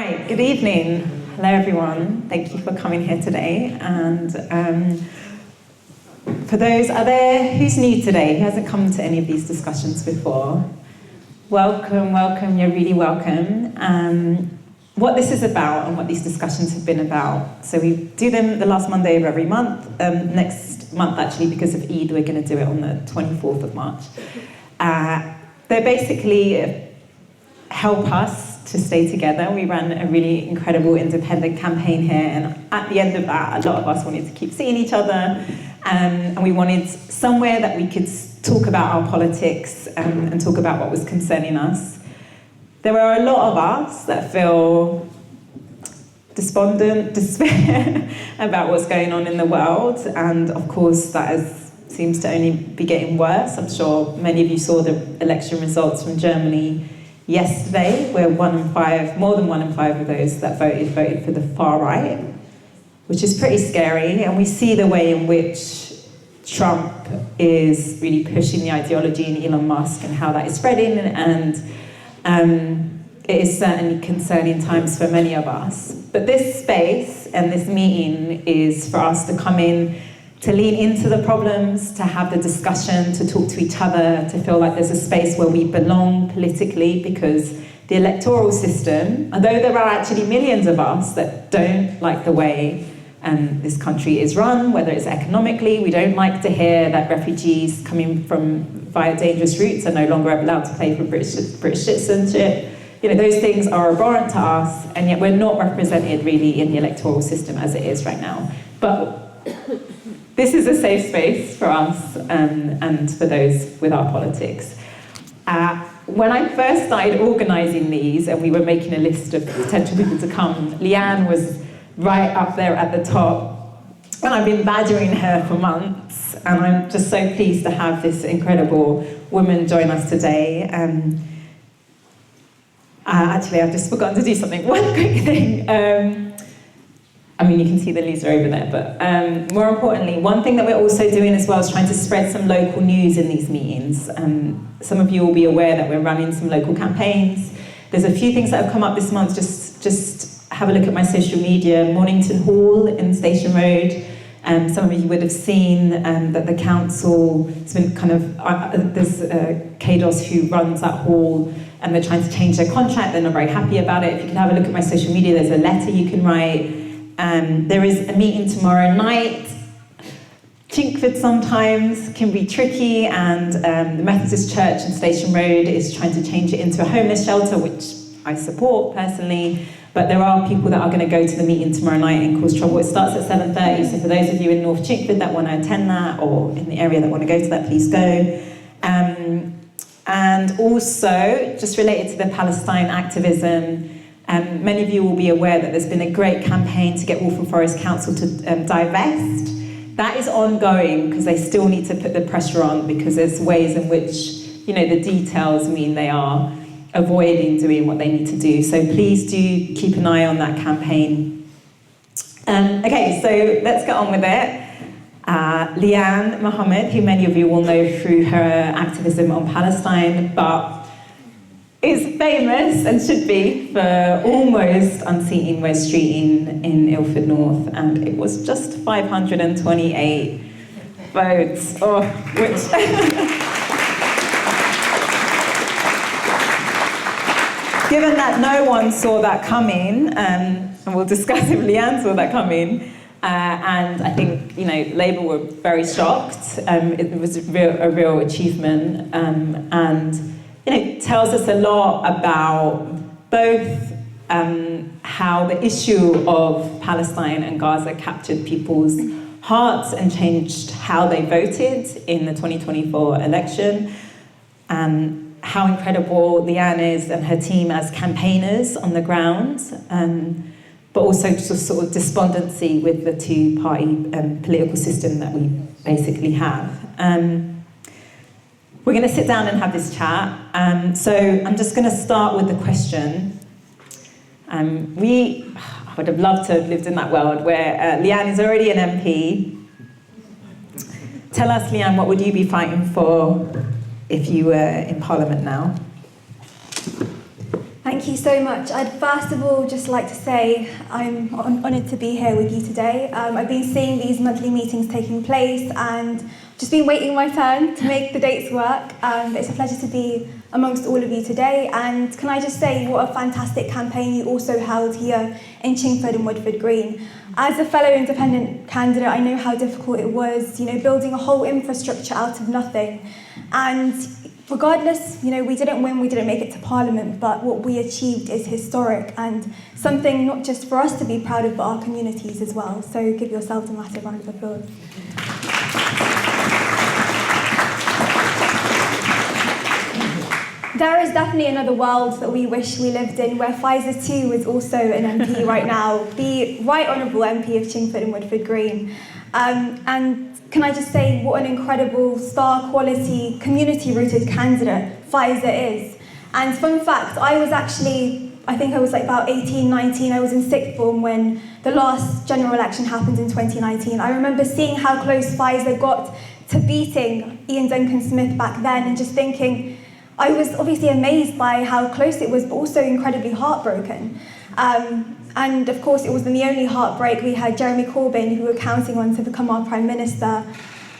Right, good evening. Hello everyone. Thank you for coming here today. And for those, who's new today, who hasn't come to any of these discussions before? Welcome, welcome, you're really welcome. What this is about and what these discussions have been about. So we do them the last Monday of every month. Next month actually, because of Eid, we're going to do it on the 24th of March. They basically help us to stay together. We ran a really incredible independent campaign here, and at the end of that, a lot of us wanted to keep seeing each other, and we wanted somewhere that we could talk about our politics and talk about what was concerning us. There are a lot of us that feel despondent, despair about what's going on in the world, and of course that seems to only be getting worse. I'm sure many of you saw the election results from Germany yesterday, where more than 1 in 5 of those that voted for the far right, which is pretty scary. And we see the way in which Trump is really pushing the ideology in Elon Musk and how that is spreading, and it is certainly concerning times for many of us. But this space and this meeting is for us to come in, to lean into the problems, to have the discussion, to talk to each other, to feel like there's a space where we belong politically, because the electoral system, although there are actually millions of us that don't like the way this country is run, whether it's economically, we don't like to hear that refugees coming via dangerous routes are no longer allowed to play for British citizenship. You know, those things are abhorrent to us, and yet we're not represented really in the electoral system as it is right now. But this is a safe space for us and for those with our politics. When I first started organising these and we were making a list of potential people to come, Leanne was right up there at the top. And I've been badgering her for months, and I'm just so pleased to have this incredible woman join us today. Actually, I've just forgotten to do something. One quick thing. I mean, you can see the leaves are over there, but more importantly, one thing that we're also doing as well is trying to spread some local news in these meetings. Some of you will be aware that we're running some local campaigns. There's a few things that have come up this month. Just have a look at my social media. Mornington Hall in Station Road. Some of you would have seen that the council has been there's KDOS who runs that hall, and they're trying to change their contract. They're not very happy about it. If you can have a look at my social media, there's a letter you can write. There is a meeting tomorrow night. Chinkford sometimes can be tricky, and the Methodist Church in Station Road is trying to change it into a homeless shelter, which I support personally, but there are people that are going to go to the meeting tomorrow night and cause trouble. It starts at 7:30, so for those of you in North Chinkford that want to attend that, or in the area that want to go to that, please go. And also, just related to the Palestine activism, many of you will be aware that there's been a great campaign to get Waltham Forest Council to divest. That is ongoing because they still need to put the pressure on, because there's ways in which, you know, the details mean they are avoiding doing what they need to do. So please do keep an eye on that campaign. Okay, so let's get on with it. Leanne Mohammed, who many of you will know through her activism on Palestine, but is famous, and should be, for almost unseating Wes Streeting in Ilford North, and it was just 528 votes, given that no one saw that coming, and we'll discuss if Leanne saw that coming, and I think, you know, Labour were very shocked. It was a real achievement, and you know, it tells us a lot about both how the issue of Palestine and Gaza captured people's hearts and changed how they voted in the 2024 election, and how incredible Leanne is and her team as campaigners on the ground, but also just sort of despondency with the two-party political system that we basically have. We're going to sit down and have this chat. So I'm just going to start with the question. I would have loved to have lived in that world where Leanne is already an MP. Tell us, Leanne, what would you be fighting for if you were in Parliament now? Thank Thank you so much. I'd first of all just like to say I'm honoured to be here with you today. I've been seeing these monthly meetings taking place and just been waiting my turn to make the dates work. It's a pleasure to be amongst all of you today. And can I just say what a fantastic campaign you also held here in Chingford and Woodford Green. As a fellow independent candidate, I know how difficult it was, building a whole infrastructure out of nothing. And regardless, we didn't win, we didn't make it to Parliament, but what we achieved is historic and something not just for us to be proud of, but our communities as well. So give yourselves a massive round of applause. There is definitely another world that we wish we lived in, where Faiza too is also an MP right now, the Right Honourable MP of Chingford and Woodford Green. And can I just say what an incredible star quality, community-rooted candidate Faiza is. And fun fact, I think I was like about 18, 19, I was in sixth form when the last general election happened in 2019. I remember seeing how close Faiza got to beating Ian Duncan Smith back then and just thinking, I was obviously amazed by how close it was, but also incredibly heartbroken. And of course, it wasn't the only heartbreak. We had Jeremy Corbyn, who we were counting on to become our Prime Minister.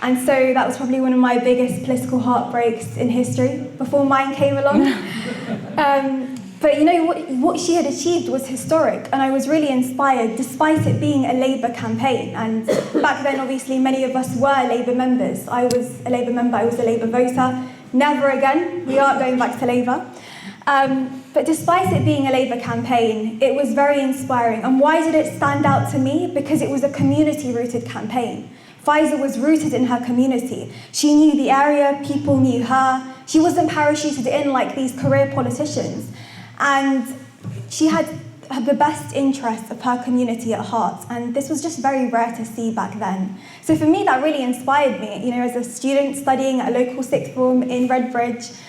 And so that was probably one of my biggest political heartbreaks in history before mine came along. But what she had achieved was historic, and I was really inspired, despite it being a Labour campaign. And back then, obviously, many of us were Labour members. I was a Labour member, I was a Labour voter. Never again, we aren't going back to Labour. But despite it being a Labour campaign, it was very inspiring. And why did it stand out to me? Because it was a community-rooted campaign. Faiza was rooted in her community. She knew the area, people knew her. She wasn't parachuted in like these career politicians. And she had the best interests of her community at heart. And this was just very rare to see back then. So for me, that really inspired me, as a student studying at a local sixth form in Redbridge.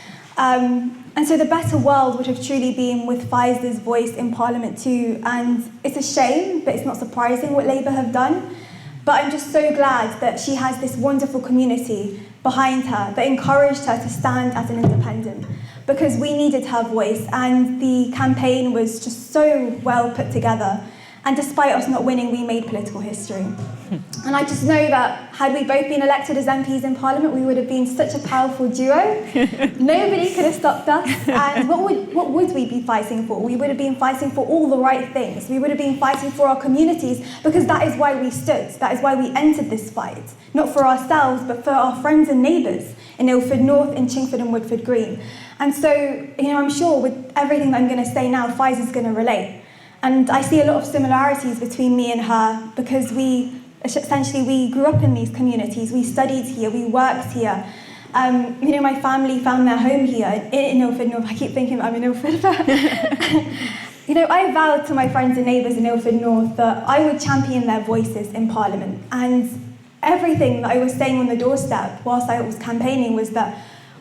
And so the better world would have truly been with Faiza's voice in Parliament too. And it's a shame, but it's not surprising what Labour have done. But I'm just so glad that she has this wonderful community behind her that encouraged her to stand as an independent, because we needed her voice, and the campaign was just so well put together. And despite us not winning, we made political history. And I just know that had we both been elected as MPs in Parliament, we would have been such a powerful duo. Nobody could have stopped us. And what would we be fighting for? We would have been fighting for all the right things. We would have been fighting for our communities, because that is why we stood. That is why we entered this fight. Not for ourselves, but for our friends and neighbours in Ilford North, in Chingford and Woodford Green. And so, I'm sure with everything that I'm going to say now, Faiza's going to relate. And I see a lot of similarities between me and her, because we grew up in these communities. We studied here, we worked here. My family found their home here in Ilford North. I keep thinking I'm in Ilford, but I vowed to my friends and neighbours in Ilford North that I would champion their voices in Parliament. And everything that I was saying on the doorstep whilst I was campaigning was that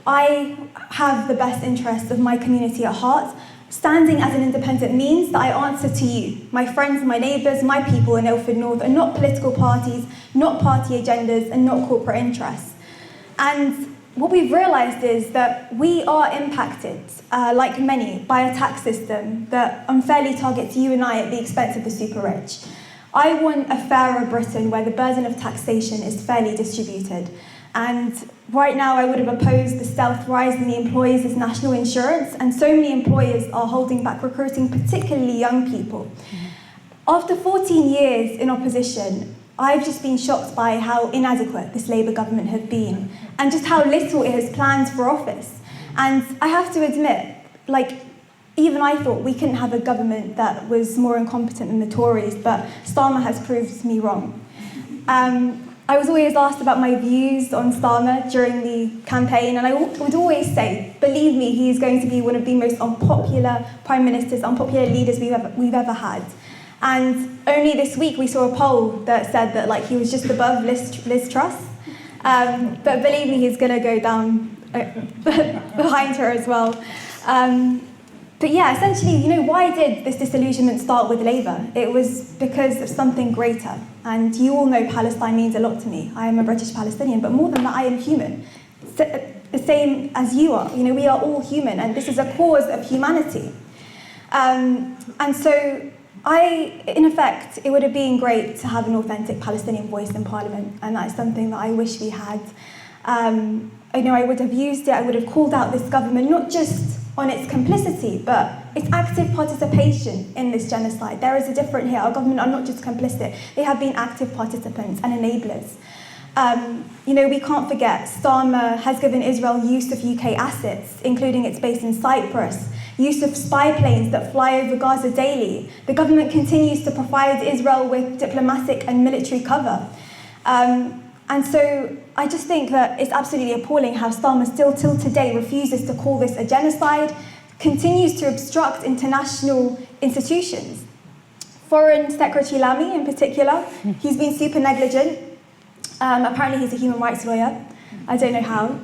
I have the best interests of my community at heart. Standing as an independent means that I answer to you, my friends, my neighbours, my people in Ilford North, and not political parties, not party agendas, and not corporate interests. And what we've realised is that we are impacted, like many, by a tax system that unfairly targets you and I at the expense of the super rich. I want a fairer Britain where the burden of taxation is fairly distributed. And right now I would have opposed the stealth rise in the employers' national insurance, and so many employers are holding back recruiting, particularly young people. After 14 years in opposition, I've just been shocked by how inadequate this Labour government has been, and just how little it has planned for office. And I have to admit, even I thought we couldn't have a government that was more incompetent than the Tories, but Starmer has proved me wrong. I was always asked about my views on Starmer during the campaign, and I would always say, believe me, he is going to be one of the most unpopular prime ministers, unpopular leaders we've ever had. And only this week we saw a poll that said that he was just above Liz Truss. But believe me, he's going to go down behind her as well. But yeah, essentially, why did this disillusionment start with Labour? It was because of something greater. And you all know Palestine means a lot to me. I am a British Palestinian, but more than that, I am human. The same as you are. We are all human, and this is a cause of humanity. And so in effect, it would have been great to have an authentic Palestinian voice in Parliament, and that's something that I wish we had. I would have used it, I would have called out this government, not just on its complicity, but its active participation in this genocide. There is a difference here. Our government are not just complicit, they have been active participants and enablers. We can't forget, Starmer has given Israel use of UK assets, including its base in Cyprus, use of spy planes that fly over Gaza daily. The government continues to provide Israel with diplomatic and military cover. And so I just think that it's absolutely appalling how Starmer still till today refuses to call this a genocide, continues to obstruct international institutions. Foreign Secretary Lamy in particular, he's been super negligent. Apparently he's a human rights lawyer. I don't know how.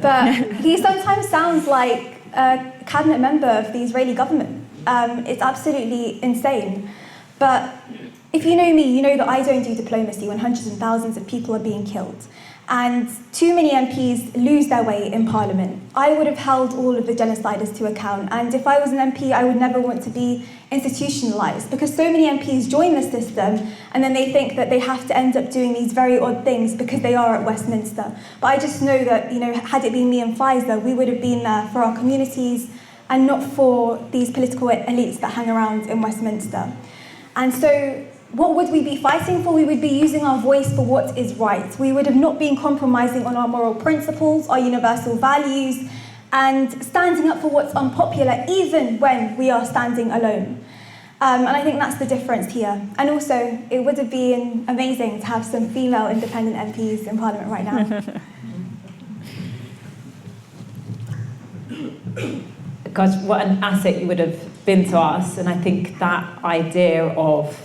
But he sometimes sounds like a cabinet member of the Israeli government. It's absolutely insane. But if you know me, you know that I don't do diplomacy when hundreds and thousands of people are being killed. And too many MPs lose their way in Parliament. I would have held all of the genociders to account. And if I was an MP, I would never want to be institutionalised, because so many MPs join the system and then they think that they have to end up doing these very odd things because they are at Westminster. But I just know that, had it been me and Pfizer, we would have been there for our communities and not for these political elites that hang around in Westminster. And so what would we be fighting for? We would be using our voice for what is right. We would have not been compromising on our moral principles, our universal values, and standing up for what's unpopular, even when we are standing alone. And I think that's the difference here. And also, it would have been amazing to have some female independent MPs in Parliament right now. Gosh, what an asset you would have been to us. And I think that idea of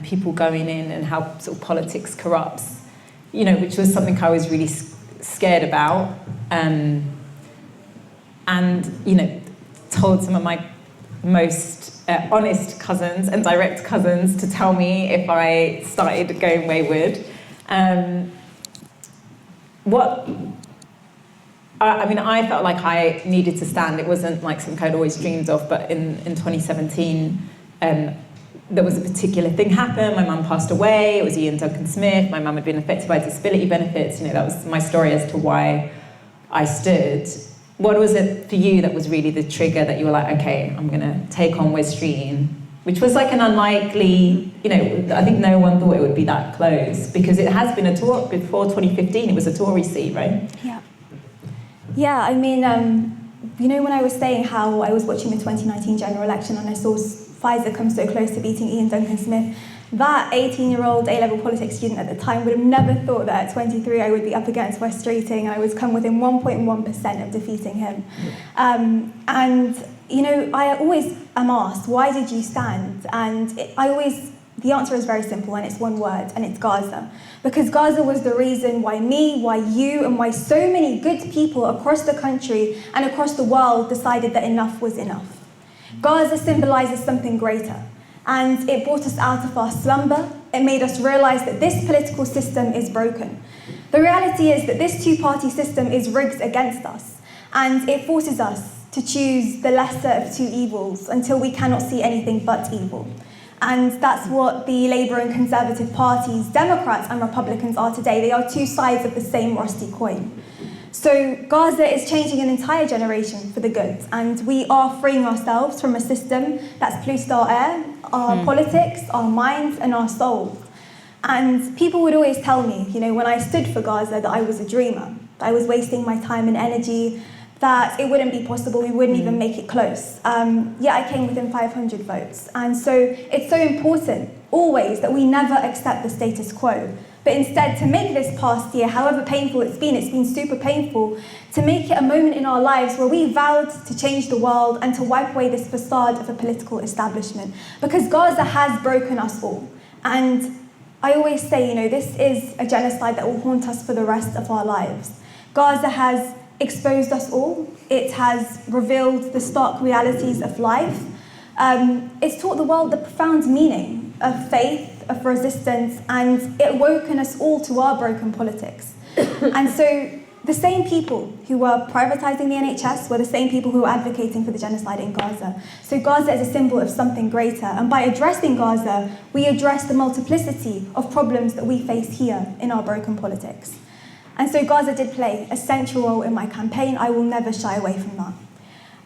people going in and how sort of politics corrupts, which was something I was really scared about. And, told some of my most honest cousins and direct cousins to tell me if I started going wayward. I felt like I needed to stand. It wasn't like something I'd always dreamed of, but in 2017, there was a particular thing happened. My mum passed away. It was Ian Duncan Smith. My mum had been affected by disability benefits. That was my story as to why I stood. What was it for you that was really the trigger that you were like, okay, I'm going to take on Wes Streeting, which was like an unlikely, I think no one thought it would be that close, because it has been a Tory, before 2015, it was a Tory seat, right? Yeah, when I was saying how I was watching the 2019 general election and I saw Pfizer come so close to beating Ian Duncan Smith, that 18-year-old A-level politics student at the time would have never thought that at 23 I would be up against Wes Streeting and I would come within 1.1% of defeating him. I always am asked, why did you stand? And the answer is very simple, and it's one word, and it's Gaza. Because Gaza was the reason why me, why you, and why so many good people across the country and across the world decided that enough was enough. Gaza symbolises something greater, and it brought us out of our slumber. It made us realise that this political system is broken. The reality is that this two-party system is rigged against us, and it forces us to choose the lesser of two evils until we cannot see anything but evil. And that's what the Labour and Conservative parties, Democrats and Republicans are today. They are two sides of the same rusty coin. So Gaza is changing an entire generation for the good, and we are freeing ourselves from a system that's polluted our air, our politics, our minds, and our souls. And people would always tell me, when I stood for Gaza, that I was a dreamer, that I was wasting my time and energy, that it wouldn't be possible, we wouldn't even make it close. Yet I came within 500 votes. And so it's so important, always, that we never accept the status quo, but instead to make this past year, however painful it's been super painful, to make it a moment in our lives where we vowed to change the world and to wipe away this facade of a political establishment. Because Gaza has broken us all. And I always say, this is a genocide that will haunt us for the rest of our lives. Gaza has exposed us all. It has revealed the stark realities of life. It's taught the world the profound meaning of faith, of resistance, and it woken us all to our broken politics. And so the same people who were privatising the NHS were the same people who were advocating for the genocide in Gaza. So Gaza is a symbol of something greater. And by addressing Gaza, we address the multiplicity of problems that we face here in our broken politics. And so Gaza did play a central role in my campaign. I will never shy away from that.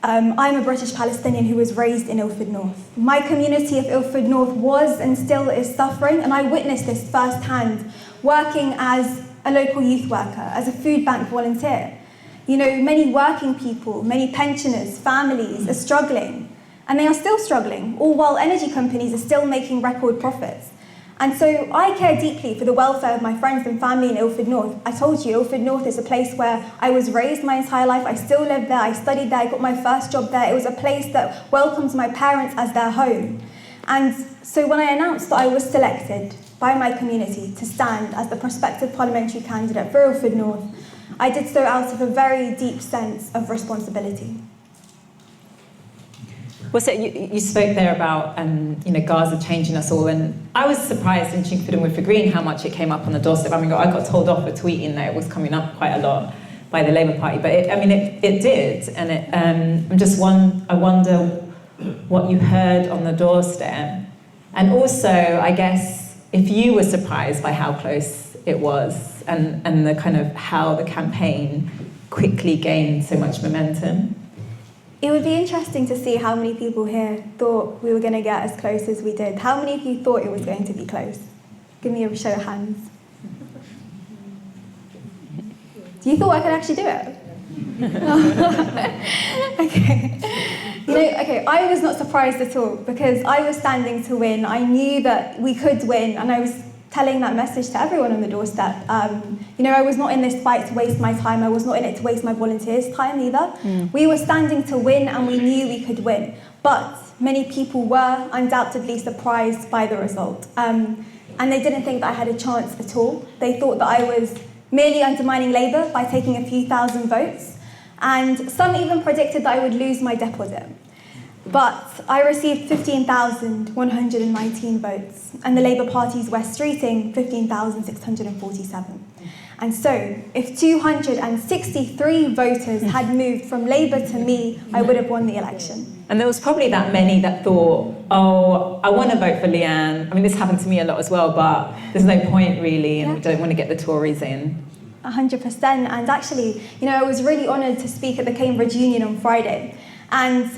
I'm a British Palestinian who was raised in Ilford North. My community of Ilford North was and still is suffering, and I witnessed this firsthand working as a local youth worker, as a food bank volunteer. You know, many working people, many pensioners, families are struggling, and they are still struggling, all while energy companies are still making record profits. And so I care deeply for the welfare of my friends and family in Ilford North. I told you, Ilford North is a place where I was raised my entire life. I still live there. I studied there. I got my first job there. It was a place that welcomes my parents as their home. And so when I announced that I was selected by my community to stand as the prospective parliamentary candidate for Ilford North, I did so out of a very deep sense of responsibility. Well, so you spoke there about Gaza changing us all, and I was surprised in Chingford and Woodford Green how much it came up on the doorstep. I got told off for tweeting that it was coming up quite a lot by the Labour Party, but it did, and I wonder what you heard on the doorstep, and also I guess if you were surprised by how close it was, and the kind of how the campaign quickly gained so much momentum. It would be interesting to see how many people here thought we were going to get as close as we did. How many of you thought it was going to be close? Give me a show of hands. Do you thought I could actually do it? Okay. I was not surprised at all because I was standing to win. I knew that we could win, and I was telling that message to everyone on the doorstep. I was not in this fight to waste my time. I was not in it to waste my volunteers' time either. We were standing to win, and we knew we could win. But many people were undoubtedly surprised by the result. And they didn't think that I had a chance at all. They thought that I was merely undermining Labour by taking a few thousand votes. And some even predicted that I would lose my deposit. But I received 15,119 votes, and the Labour Party's West Streeting 15,647. And so, if 263 voters had moved from Labour to me, I would have won the election. And there was probably that many that thought, oh, I want to vote for Leanne. This happened to me a lot as well, but there's no point really, and we don't want to get the Tories in. 100%. And actually, I was really honoured to speak at the Cambridge Union on Friday. And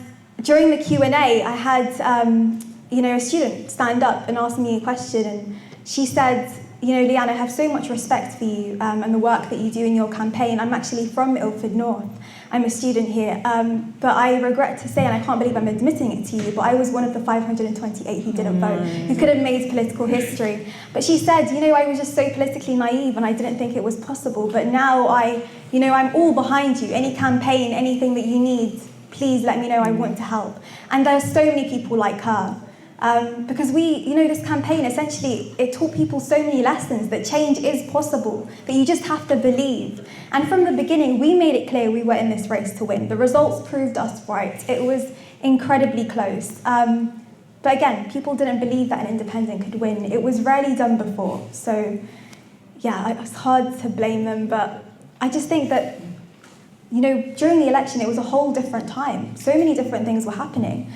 during the Q&A, I had, a student stand up and ask me a question, and she said, Leanne, I have so much respect for you and the work that you do in your campaign. I'm actually from Ilford North. I'm a student here, but I regret to say, and I can't believe I'm admitting it to you, but I was one of the 528 who didn't vote, who could have made political history. But she said, I was just so politically naive and I didn't think it was possible, but now I'm all behind you. Any campaign, anything that you need, please let me know, I want to help. And there are so many people like her. Because this campaign, essentially, it taught people so many lessons that change is possible, that you just have to believe. And from the beginning, we made it clear we were in this race to win. The results proved us right. It was incredibly close. But again, people didn't believe that an independent could win. It was rarely done before. So, yeah, it's hard to blame them, but I just think that during the election, it was a whole different time. So many different things were happening.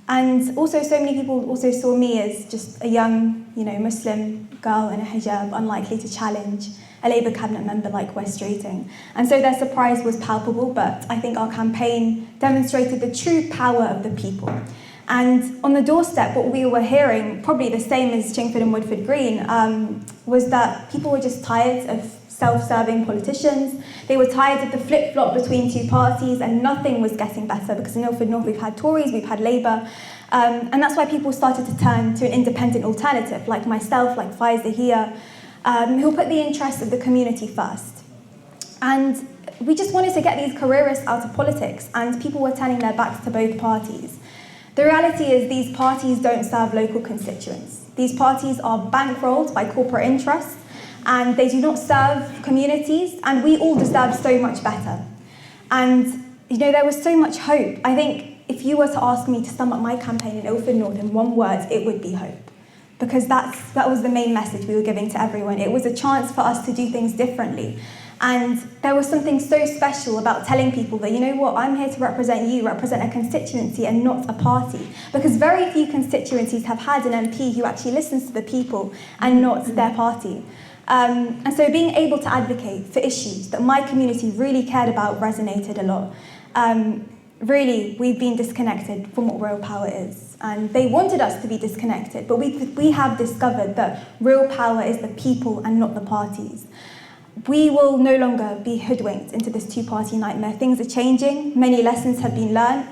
And also, so many people also saw me as just a young, Muslim girl in a hijab, unlikely to challenge a Labour cabinet member like West Streeting. And so their surprise was palpable, but I think our campaign demonstrated the true power of the people. And on the doorstep, what we were hearing, probably the same as Chingford and Woodford Green, was that people were just tired of self-serving politicians. They were tired of the flip-flop between two parties, and nothing was getting better, because in Ilford North we've had Tories, we've had Labour, and that's why people started to turn to an independent alternative, like myself, like Faiza here, who put the interests of the community first. And we just wanted to get these careerists out of politics, and people were turning their backs to both parties. The reality is these parties don't serve local constituents. These parties are bankrolled by corporate interests, and they do not serve communities, and we all deserve so much better. And, there was so much hope. I think if you were to ask me to sum up my campaign in Ilford North in one word, it would be hope. Because that was the main message we were giving to everyone. It was a chance for us to do things differently. And there was something so special about telling people that, you know what, I'm here to represent you, represent a constituency and not a party. Because very few constituencies have had an MP who actually listens to the people and not their party. And so being able to advocate for issues that my community really cared about resonated a lot. Really, we've been disconnected from what real power is. And they wanted us to be disconnected, but we have discovered that real power is the people and not the parties. We will no longer be hoodwinked into this two-party nightmare. Things are changing. Many lessons have been learned.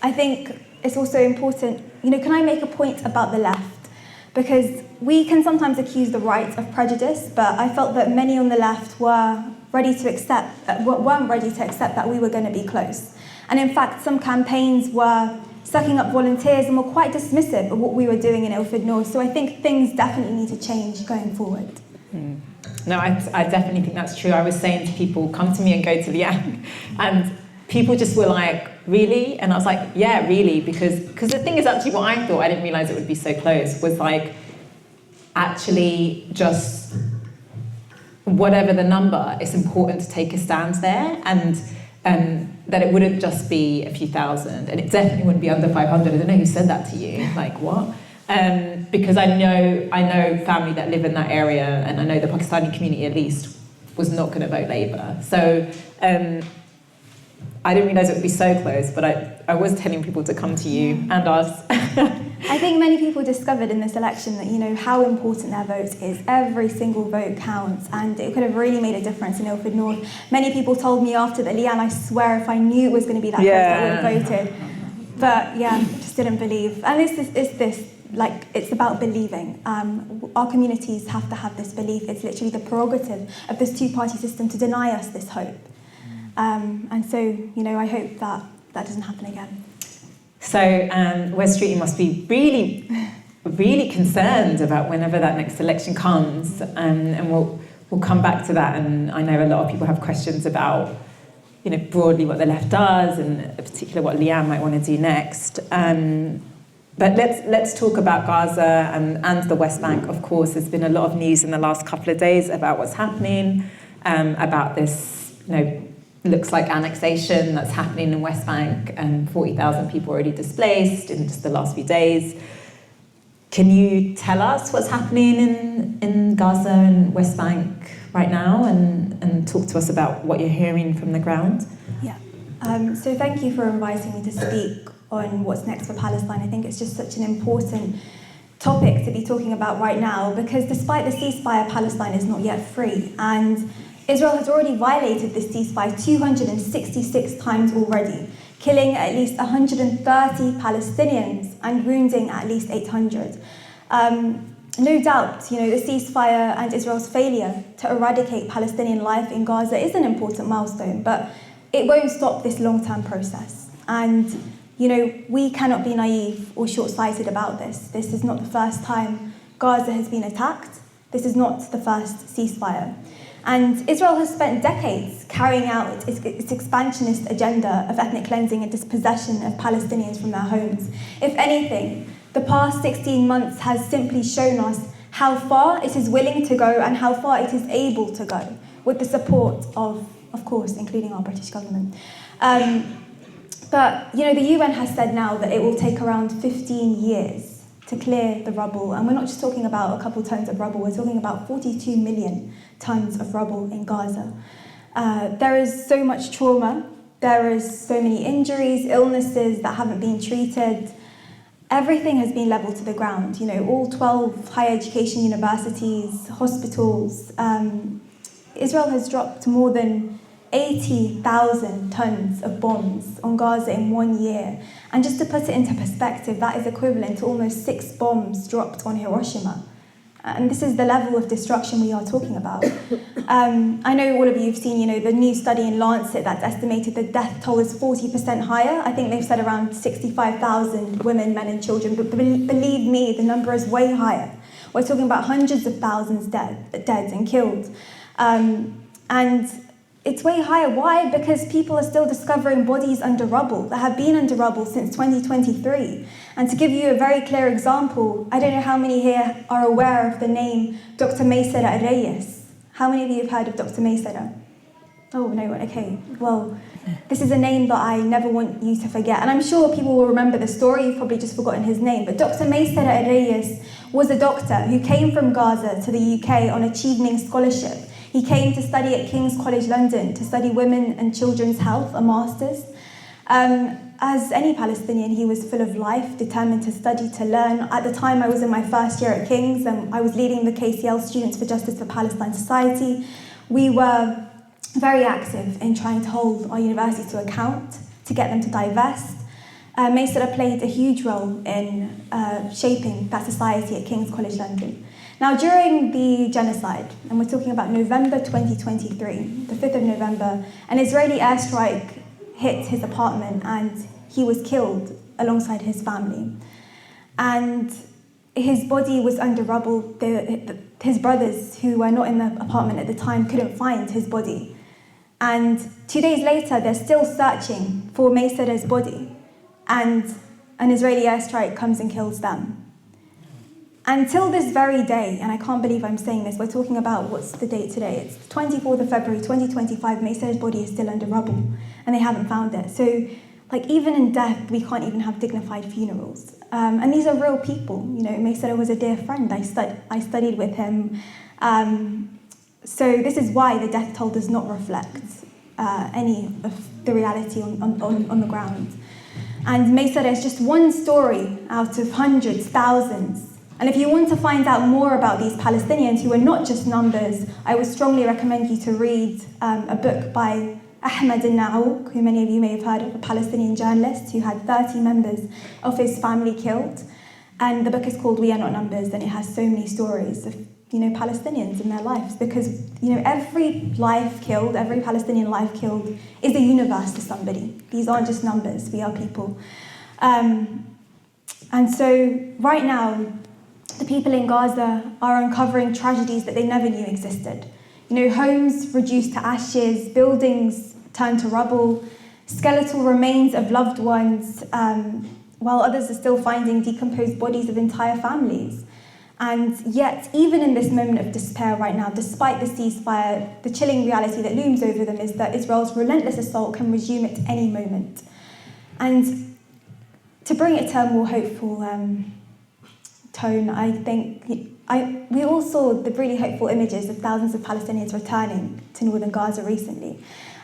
I think it's also important, can I make a point about the left? Because we can sometimes accuse the right of prejudice, but I felt that many on the left weren't ready to accept that we were going to be close. And in fact, some campaigns were sucking up volunteers and were quite dismissive of what we were doing in Ilford North. So I think things definitely need to change going forward. No, I definitely think that's true. I was saying to people, come to me and go to Liang. And people just were like, really? And I was like, yeah, really, because the thing is actually what I thought, I didn't realise it would be so close, was like, actually just whatever the number, it's important to take a stand there, and that it wouldn't just be a few thousand, and it definitely wouldn't be under 500. I don't know who said that to you, like what? Because I know family that live in that area, and I know the Pakistani community at least was not going to vote Labour. So I didn't realise it would be so close, but I was telling people to come to you and us. I think many people discovered in this election that, how important their vote is. Every single vote counts, and it could have really made a difference in Ilford North. Many people told me after that, Leanne, I swear if I knew it was going to be that close, I would have voted. But yeah, just didn't believe. And it's about believing. Our communities have to have this belief. It's literally the prerogative of this two-party system to deny us this hope. And so, I hope that doesn't happen again. So Wes Streeting must be really, really concerned about whenever that next election comes, and we'll come back to that. And I know a lot of people have questions about, broadly what the left does, and in particular what Liam might want to do next. But let's talk about Gaza and the West Bank. Of course, there's been a lot of news in the last couple of days about what's happening, about this, looks like annexation that's happening in West Bank, and 40,000 people already displaced in just the last few days. Can you tell us what's happening in Gaza and West Bank right now, and talk to us about what you're hearing from the ground? Yeah. So thank you for inviting me to speak on what's next for Palestine. I think it's just such an important topic to be talking about right now, because despite the ceasefire, Palestine is not yet free, and Israel has already violated this ceasefire 266 times already, killing at least 130 Palestinians and wounding at least 800. No doubt, the ceasefire and Israel's failure to eradicate Palestinian life in Gaza is an important milestone, but it won't stop this long-term process. And, we cannot be naive or short-sighted about this. This is not the first time Gaza has been attacked. This is not the first ceasefire. And Israel has spent decades carrying out its expansionist agenda of ethnic cleansing and dispossession of Palestinians from their homes. If anything, the past 16 months has simply shown us how far it is willing to go and how far it is able to go, with the support of course, including our British government. But, the UN has said now that it will take around 15 years to clear the rubble. And we're not just talking about a couple tons of rubble, we're talking about 42 million tons of rubble in Gaza. There is so much trauma, there is so many injuries, illnesses that haven't been treated. Everything has been leveled to the ground. All 12 higher education universities, hospitals. Israel has dropped more than 80,000 tons of bombs on Gaza in 1 year. And just to put it into perspective, that is equivalent to almost 6 bombs dropped on Hiroshima. And this is the level of destruction we are talking about. I know all of you have seen, the new study in Lancet that's estimated the death toll is 40% higher. I think they've said around 65,000 women, men and children, but believe me, the number is way higher. We're talking about hundreds of thousands dead and killed. And it's way higher. Why? Because people are still discovering bodies under rubble that have been under rubble since 2023. And to give you a very clear example, I don't know how many here are aware of the name Dr. Maysara Reyes. How many of you have heard of Dr. Maysedder? Oh, no, okay. Well, this is a name that I never want you to forget. And I'm sure people will remember the story. You've probably just forgotten his name. But Dr. Maysedder Al-Rayes was a doctor who came from Gaza to the UK on a Chevening scholarship. He came to study at King's College London to study women and children's health, a master's. As any Palestinian, he was full of life, determined to study, to learn. At the time, I was in my first year at King's, and I was leading the KCL Students for Justice for Palestine Society. We were very active in trying to hold our university to account, to get them to divest. Maysedder played a huge role in shaping that society at King's College London. Now, during the genocide, and we're talking about November 2023, the 5th of November, an Israeli airstrike hit his apartment and he was killed alongside his family. And his body was under rubble. His brothers, who were not in the apartment at the time, couldn't find his body. And 2 days later, they're still searching for Maysedder's body. And an Israeli airstrike comes and kills them. Until this very day, and I can't believe I'm saying this, we're talking about, what's the date today? It's the 24th of February, 2025, Maysedder's body is still under rubble, and they haven't found it. So, like, even in death, we can't even have dignified funerals. And these are real people. You know, Maysedder was a dear friend. I studied with him. So this is why the death toll does not reflect any of the reality on the ground. And Maysedder is just one story out of hundreds, thousands. And if you want to find out more about these Palestinians who are not just numbers, I would strongly recommend you to read a book by Ahmed al-Na'ouk, who many of you may have heard of, a Palestinian journalist who had 30 members of his family killed. And the book is called We Are Not Numbers, and it has so many stories of, you know, Palestinians and their lives, because, you know, every life killed, every Palestinian life killed is a universe to somebody. These aren't just numbers, we are people. And so right now, the people in Gaza are uncovering tragedies that they never knew existed. You know, homes reduced to ashes, buildings turned to rubble, skeletal remains of loved ones, while others are still finding decomposed bodies of entire families. And yet, even in this moment of despair right now, despite the ceasefire, the chilling reality that looms over them is that Israel's relentless assault can resume at any moment. And to bring it to a more hopeful tone, I think we all saw the really hopeful images of thousands of Palestinians returning to northern Gaza recently.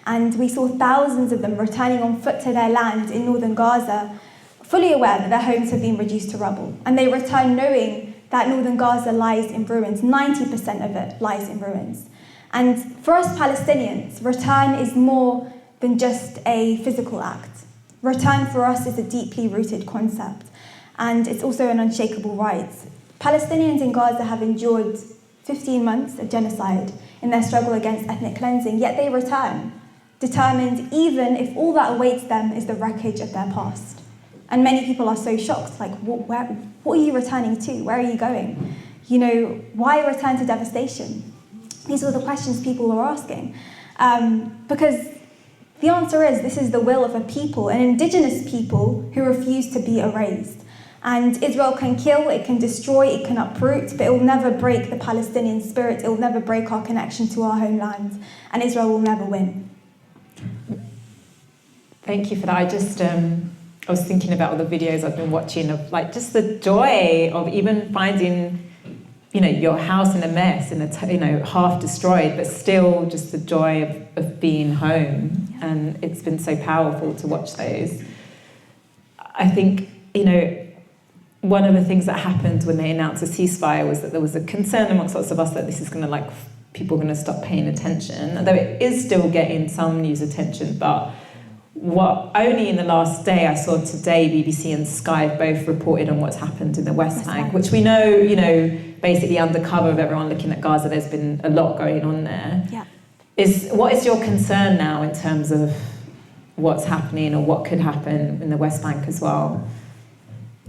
And we saw thousands of them returning on foot to their land in northern Gaza, fully aware that their homes have been reduced to rubble. And they return knowing that northern Gaza lies in ruins. 90% of it lies in ruins. And for us Palestinians, return is more than just a physical act. Return for us is a deeply rooted concept. And it's also an unshakable right. Palestinians in Gaza have endured 15 months of genocide in their struggle against ethnic cleansing, yet they return, determined even if all that awaits them is the wreckage of their past. And many people are so shocked, like, what are you returning to? Where are you going? You know, why return to devastation? These are the questions people are asking. Because the answer is, this is the will of a people, an indigenous people who refuse to be erased. And Israel can kill, it can destroy, it can uproot, but it will never break the Palestinian spirit, it will never break our connection to our homeland, and Israel will never win. Thank you for that. I was thinking about all the videos I've been watching of, like, just the joy of even finding, you know, your house in a mess, half destroyed, but still just the joy of being home. And it's been so powerful to watch those. I think, you know, one of the things that happened when they announced a ceasefire was that there was a concern amongst lots of us that this is going to, people are going to stop paying attention, although it is still getting some news attention. But only in the last day, I saw today, BBC and Sky have both reported on what's happened in the West Bank, which we know, you know, basically under cover of everyone looking at Gaza, there's been a lot going on there. Yeah. What is your concern now in terms of what's happening or what could happen in the West Bank as well?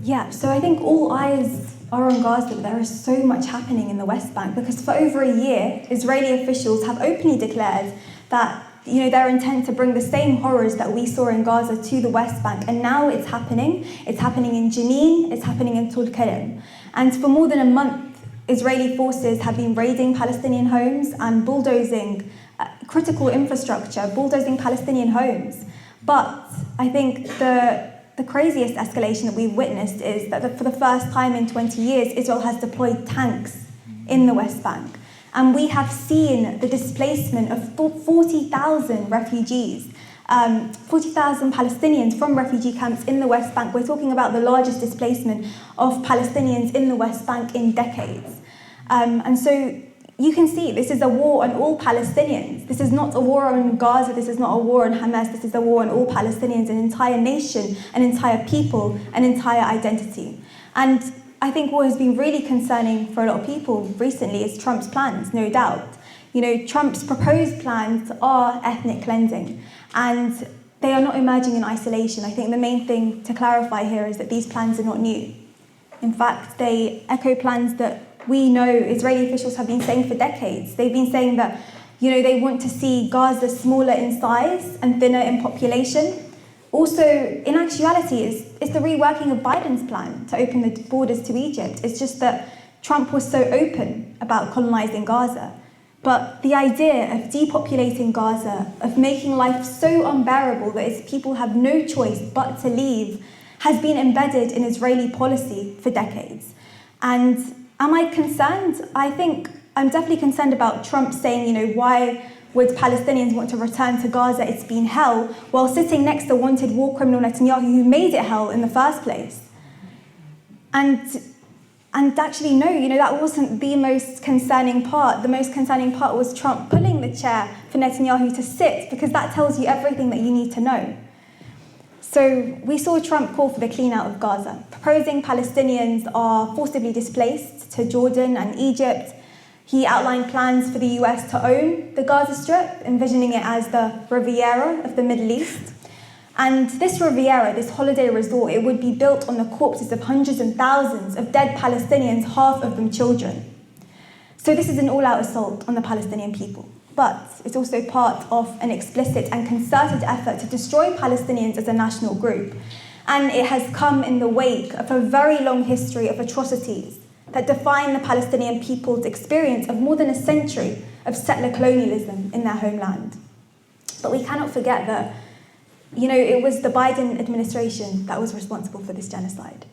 Yeah, so I think all eyes are on Gaza. There is so much happening in the West Bank because for over a year, Israeli officials have openly declared that, you know, their intent to bring the same horrors that we saw in Gaza to the West Bank. And now it's happening. It's happening in Jenin, it's happening in Tulkarem. And for more than a month, Israeli forces have been raiding Palestinian homes and bulldozing critical infrastructure, bulldozing Palestinian homes. But I think the craziest escalation that we've witnessed is that for the first time in 20 years, Israel has deployed tanks in the West Bank. And we have seen the displacement of 40,000 refugees, 40,000 Palestinians from refugee camps in the West Bank. We're talking about the largest displacement of Palestinians in the West Bank in decades. And so you can see this is a war on all Palestinians. This is not a war on Gaza, this is not a war on Hamas, this is a war on all Palestinians, an entire nation, an entire people, an entire identity. And I think what has been really concerning for a lot of people recently is Trump's plans, no doubt. You know, Trump's proposed plans are ethnic cleansing, and they are not emerging in isolation. I think the main thing to clarify here is that these plans are not new. In fact, they echo plans that we know Israeli officials have been saying for decades. They've been saying that, you know, they want to see Gaza smaller in size and thinner in population. Also, in actuality, it's the reworking of Biden's plan to open the borders to Egypt. It's just that Trump was so open about colonizing Gaza. But the idea of depopulating Gaza, of making life so unbearable that its people have no choice but to leave, has been embedded in Israeli policy for decades. And am I concerned? I think I'm definitely concerned about Trump saying, you know, why would Palestinians want to return to Gaza? It's been hell, while sitting next to wanted war criminal Netanyahu, who made it hell in the first place. And actually, no, you know, that wasn't the most concerning part. The most concerning part was Trump pulling the chair for Netanyahu to sit, because that tells you everything that you need to know. So we saw Trump call for the clean out of Gaza, proposing Palestinians are forcibly displaced to Jordan and Egypt. He outlined plans for the US to own the Gaza Strip, envisioning it as the Riviera of the Middle East. And this Riviera, this holiday resort, it would be built on the corpses of hundreds and thousands of dead Palestinians, half of them children. So this is an all-out assault on the Palestinian people. But it's also part of an explicit and concerted effort to destroy Palestinians as a national group. And it has come in the wake of a very long history of atrocities that define the Palestinian people's experience of more than a century of settler colonialism in their homeland. But we cannot forget that, you know, it was the Biden administration that was responsible for this genocide.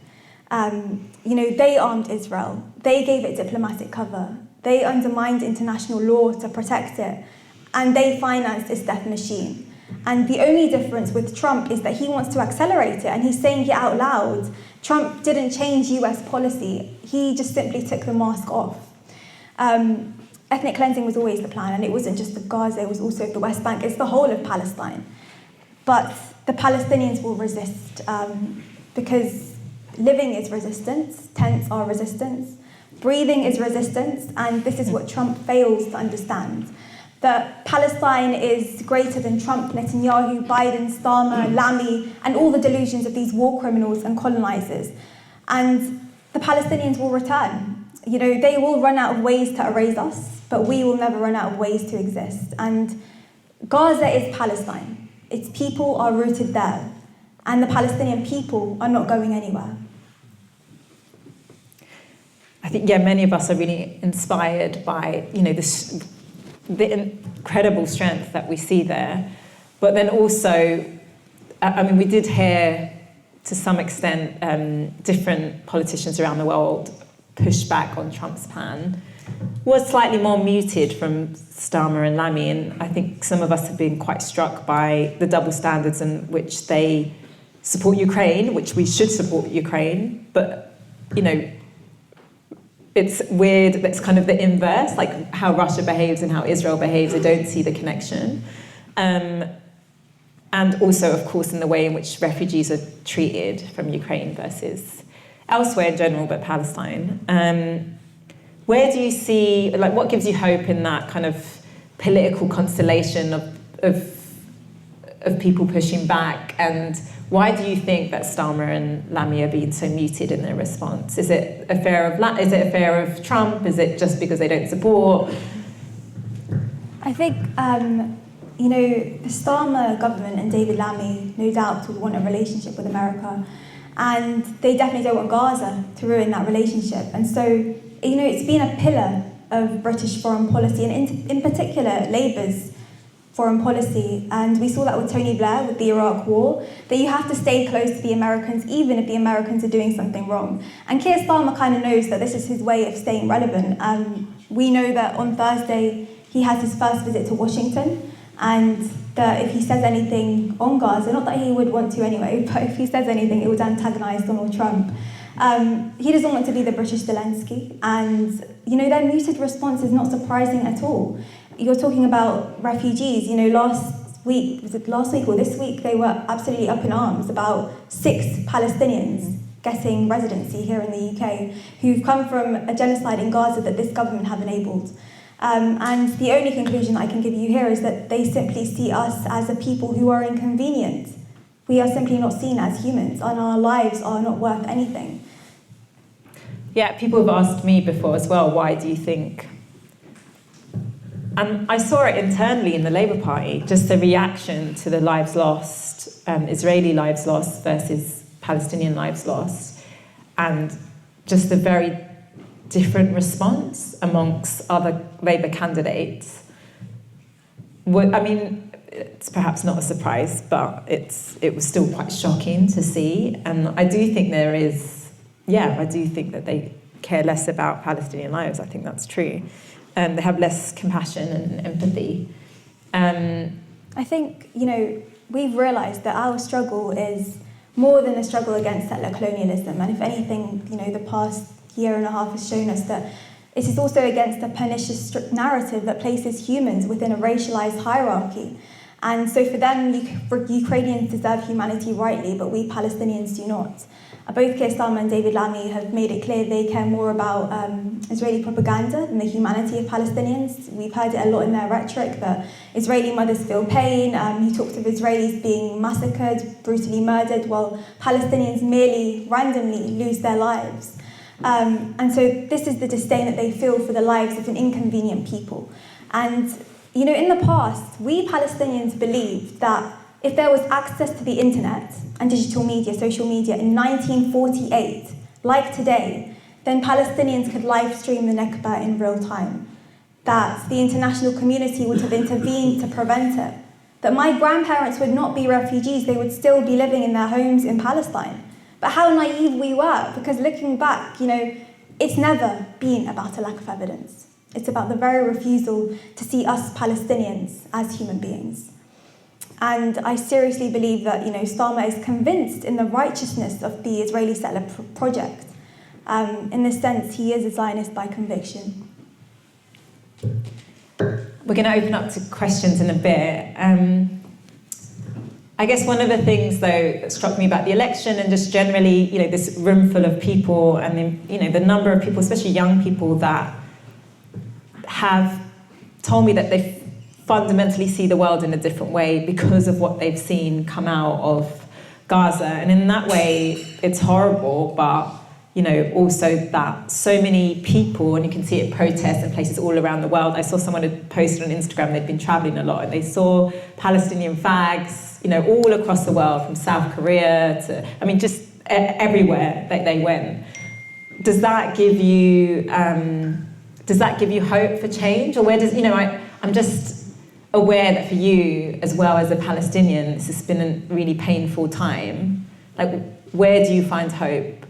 You know, they armed Israel, they gave it diplomatic cover, they undermined international law to protect it, and they financed its death machine. And the only difference with Trump is that he wants to accelerate it, and he's saying it out loud. Trump didn't change US policy, he just simply took the mask off. Ethnic cleansing was always the plan, and it wasn't just of Gaza, it was also of the West Bank, it's the whole of Palestine. But the Palestinians will resist, because living is resistance, tents are resistance, breathing is resistance, and this is what Trump fails to understand. That Palestine is greater than Trump, Netanyahu, Biden, Starmer, Lamy, and all the delusions of these war criminals and colonizers. And the Palestinians will return. You know, they will run out of ways to erase us, but we will never run out of ways to exist. And Gaza is Palestine. Its people are rooted there, and the Palestinian people are not going anywhere. I think, yeah, many of us are really inspired by, you know, the incredible strength that we see there. But then also, I mean, we did hear, to some extent, different politicians around the world push back on Trump's plan. Was slightly more muted from Starmer and Lamy, and I think some of us have been quite struck by the double standards in which they support Ukraine, which we should support Ukraine, but, you know, it's weird, that's kind of the inverse, like how Russia behaves and how Israel behaves. I don't see the connection. And also, of course, in the way in which refugees are treated from Ukraine versus elsewhere in general, but Palestine. Where do you see, like, what gives you hope in that kind of political constellation of people pushing back? And why do you think that Starmer and Lamy are being so muted in their response? Is it a fear of Trump? Is it just because they don't support? I think, you know, the Starmer government and David Lamy, no doubt, will want a relationship with America. And they definitely don't want Gaza to ruin that relationship. And so, it's been a pillar of British foreign policy, and in particular, Labour's foreign policy. And we saw that with Tony Blair, with the Iraq War, that you have to stay close to the Americans, even if the Americans are doing something wrong. And Keir Starmer kind of knows that this is his way of staying relevant. We know that on Thursday, he has his first visit to Washington, and that if he says anything on Gaza, not that he would want to anyway, but if he says anything, it would antagonise Donald Trump. He doesn't want to be the British Zelensky, and their muted response is not surprising at all. You're talking about refugees. Last week or this week, they were absolutely up in arms about 6 Palestinians getting residency here in the UK who've come from a genocide in Gaza that this government have enabled. And the only conclusion I can give you here is that they simply see us as a people who are inconvenient. We are simply not seen as humans, and our lives are not worth anything. Yeah, people have asked me before as well, why do you think? And I saw it internally in the Labour Party, just the reaction to the lives lost, Israeli lives lost versus Palestinian lives lost, and just the very different response amongst other Labour candidates. It's perhaps not a surprise, but it was still quite shocking to see. And I do think I do think that they care less about Palestinian lives. I think that's true. They have less compassion and empathy. I think, we've realised that our struggle is more than a struggle against settler colonialism. And if anything, the past year and a half has shown us that it is also against a pernicious narrative that places humans within a racialised hierarchy. And so for them, Ukrainians deserve humanity rightly, but we Palestinians do not. Both Keir Starmer and David Lammy have made it clear they care more about Israeli propaganda than the humanity of Palestinians. We've heard it a lot in their rhetoric that Israeli mothers feel pain. He talks of Israelis being massacred, brutally murdered, while Palestinians merely randomly lose their lives. And so this is the disdain that they feel for the lives of an inconvenient people. And, in the past, we Palestinians believed that if there was access to the internet and digital media, social media, in 1948, like today, then Palestinians could live stream the Nakba in real time. That the international community would have intervened to prevent it. That my grandparents would not be refugees, they would still be living in their homes in Palestine. But how naive we were, because looking back, it's never been about a lack of evidence. It's about the very refusal to see us Palestinians as human beings. And I seriously believe that, Starmer is convinced in the righteousness of the Israeli settler project. In this sense, he is a Zionist by conviction. We're going to open up to questions in a bit. I guess one of the things, though, that struck me about the election and just generally, this room full of people and, the number of people, especially young people, that have told me that they fundamentally see the world in a different way because of what they've seen come out of Gaza. And in that way, it's horrible, but, also that so many people, and you can see it protests in places all around the world. I saw someone had posted on Instagram, they'd been traveling a lot, and they saw Palestinian flags, all across the world, from South Korea to, just everywhere that they went. Does that give you hope for change? Or where does, I'm just aware that for you, as well as a Palestinian, this has been a really painful time. Where do you find hope?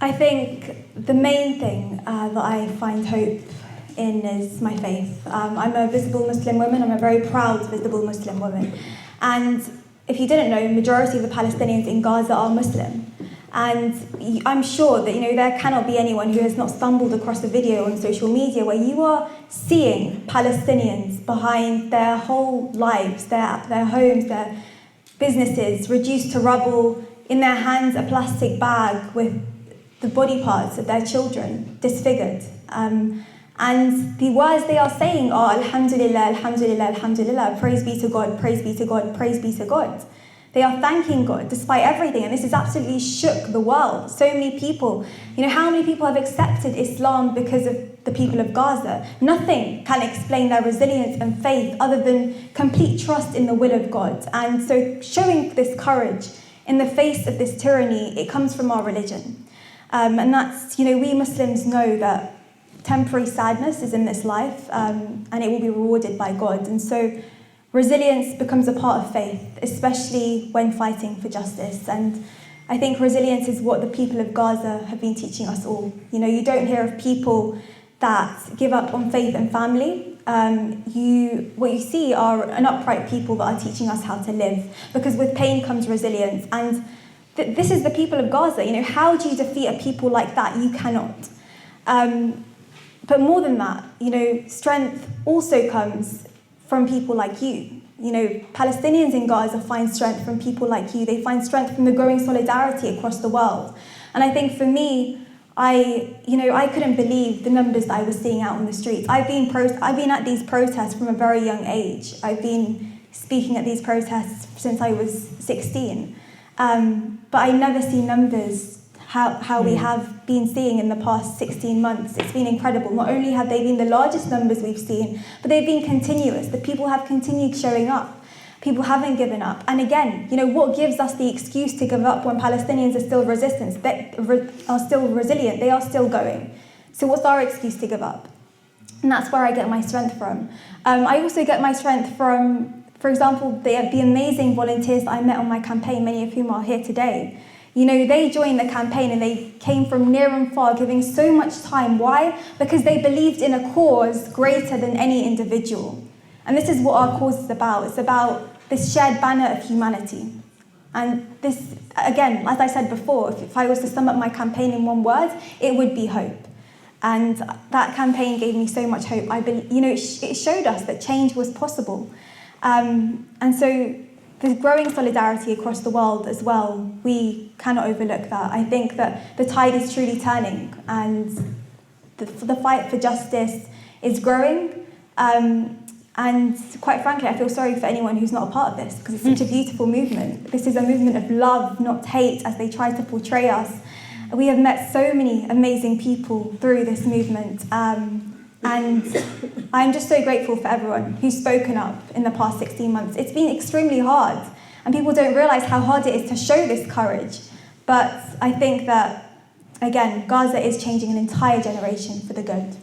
I think the main thing that I find hope in is my faith. I'm a visible Muslim woman. I'm a very proud visible Muslim woman. And if you didn't know, the majority of the Palestinians in Gaza are Muslim. And I'm sure that, there cannot be anyone who has not stumbled across a video on social media where you are seeing Palestinians behind their whole lives, their homes, their businesses reduced to rubble, in their hands a plastic bag with the body parts of their children disfigured. And the words they are saying are Alhamdulillah, Alhamdulillah, Alhamdulillah, praise be to God, praise be to God, praise be to God. They are thanking God despite everything, and this has absolutely shook the world. So many people, how many people have accepted Islam because of the people of Gaza? Nothing can explain their resilience and faith other than complete trust in the will of God. And so showing this courage in the face of this tyranny, it comes from our religion. And that's, we Muslims know that temporary sadness is in this life, and it will be rewarded by God. And so resilience becomes a part of faith, especially when fighting for justice. And I think resilience is what the people of Gaza have been teaching us all. You don't hear of people that give up on faith and family. What you see are an upright people that are teaching us how to live, because with pain comes resilience. And this is the people of Gaza. How do you defeat a people like that? You cannot. But more than that, strength also comes from people like you. Palestinians in Gaza find strength from people like you. They find strength from the growing solidarity across the world. And I think for me, I couldn't believe the numbers that I was seeing out on the streets. I've been at these protests from a very young age. I've been speaking at these protests since I was 16. But I never see numbers how we have been seeing in the past 16 months. It's been incredible. Not only have they been the largest numbers we've seen, but they've been continuous. The people have continued showing up. People haven't given up. And again, what gives us the excuse to give up when Palestinians are still resistant, are still resilient, they are still going. So what's our excuse to give up? And that's where I get my strength from. I also get my strength from, for example, the amazing volunteers that I met on my campaign, many of whom are here today. They joined the campaign and they came from near and far, giving so much time. Why? Because they believed in a cause greater than any individual. And this is what our cause is about. It's about this shared banner of humanity. And this, again, as I said before, if I was to sum up my campaign in one word, it would be hope. And that campaign gave me so much hope. It showed us that change was possible. And so the growing solidarity across the world as well, we cannot overlook that. I think that the tide is truly turning, and the fight for justice is growing. And quite frankly, I feel sorry for anyone who's not a part of this, because it's such a beautiful movement. This is a movement of love, not hate, as they try to portray us. We have met so many amazing people through this movement. And I'm just so grateful for everyone who's spoken up in the past 16 months. It's been extremely hard, and people don't realise how hard it is to show this courage. But I think that, again, Gaza is changing an entire generation for the good.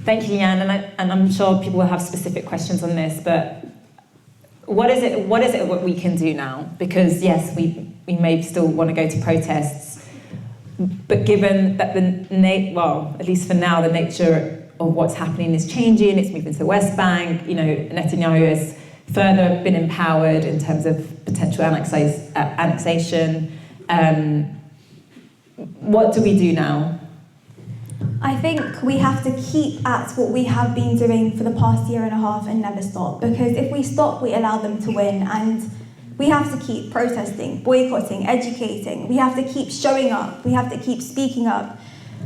Thank you, Leanne, and I'm sure people will have specific questions on this, but what is it what we can do now? Because yes, we may still want to go to protests, but given that at least for now, the nature of what's happening is changing, it's moving to the West Bank, Netanyahu has further been empowered in terms of potential annexation. What do we do now? I think we have to keep at what we have been doing for the past year and a half and never stop, because if we stop, we allow them to win. And we have to keep protesting, boycotting, educating. We have to keep showing up. We have to keep speaking up.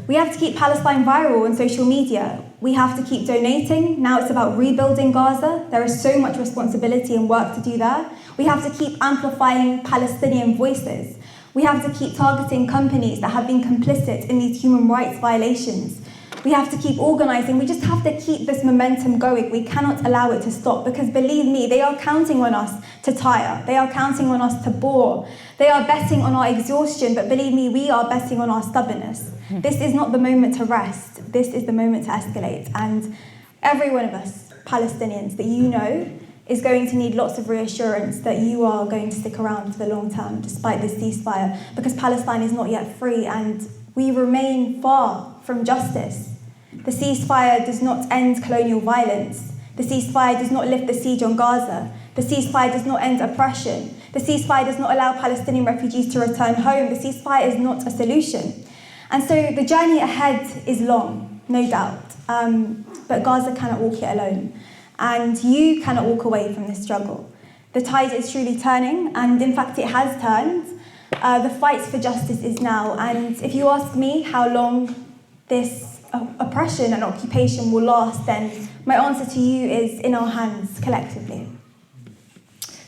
We have to keep Palestine viral on social media. We have to keep donating. Now it's about rebuilding Gaza. There is so much responsibility and work to do there. We have to keep amplifying Palestinian voices. We have to keep targeting companies that have been complicit in these human rights violations. We have to keep organising. We just have to keep this momentum going. We cannot allow it to stop, because believe me, they are counting on us to tire. They are counting on us to bore. They are betting on our exhaustion, but believe me, we are betting on our stubbornness. This is not the moment to rest. This is the moment to escalate. And every one of us, Palestinians, that you know, is going to need lots of reassurance that you are going to stick around for the long term despite this ceasefire, because Palestine is not yet free and we remain far from justice. The ceasefire does not end colonial violence. The ceasefire does not lift the siege on Gaza. The ceasefire does not end oppression. The ceasefire does not allow Palestinian refugees to return home. The ceasefire is not a solution. And so the journey ahead is long, no doubt, but Gaza cannot walk it alone. And you cannot walk away from this struggle. The tide is truly turning, and in fact it has turned. The fight for justice is now, and if you ask me how long this oppression and occupation will last, then my answer to you is in our hands collectively.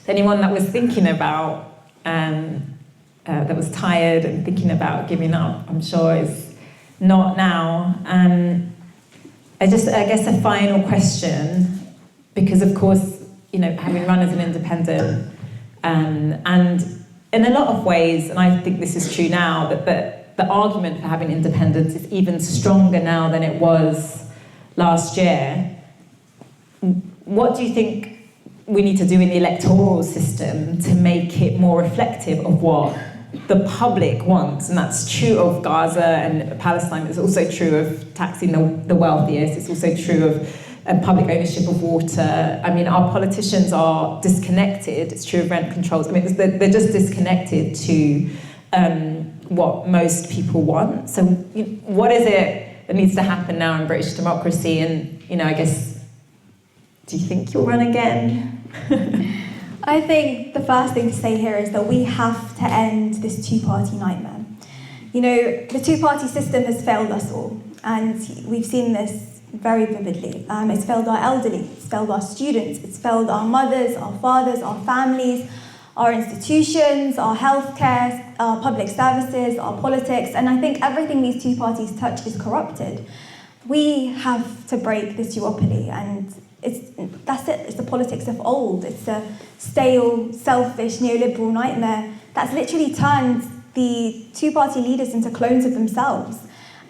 Anyone that was thinking about, that was tired and thinking about giving up, I'm sure is not now. I guess a final question, because of course, having run as an independent, And in a lot of ways, and I think this is true now, that the argument for having independence is even stronger now than it was last year. What do you think we need to do in the electoral system to make it more reflective of what the public wants? And that's true of Gaza and Palestine. It's also true of taxing the wealthiest. It's also true of public ownership of water. I mean, our politicians are disconnected. It's true of rent controls. I mean, they're just disconnected to what most people want. So what is it that needs to happen now in British democracy? And, I guess, do you think you'll run again? I think the first thing to say here is that we have to end this two-party nightmare. The two-party system has failed us all, and we've seen this very vividly. It's failed our elderly, it's failed our students, it's failed our mothers, our fathers, our families, our institutions, our healthcare, our public services, our politics, and I think everything these two parties touch is corrupted. We have to break this duopoly, and that's it. It's the politics of old. It's a stale, selfish, neoliberal nightmare that's literally turned the two-party leaders into clones of themselves.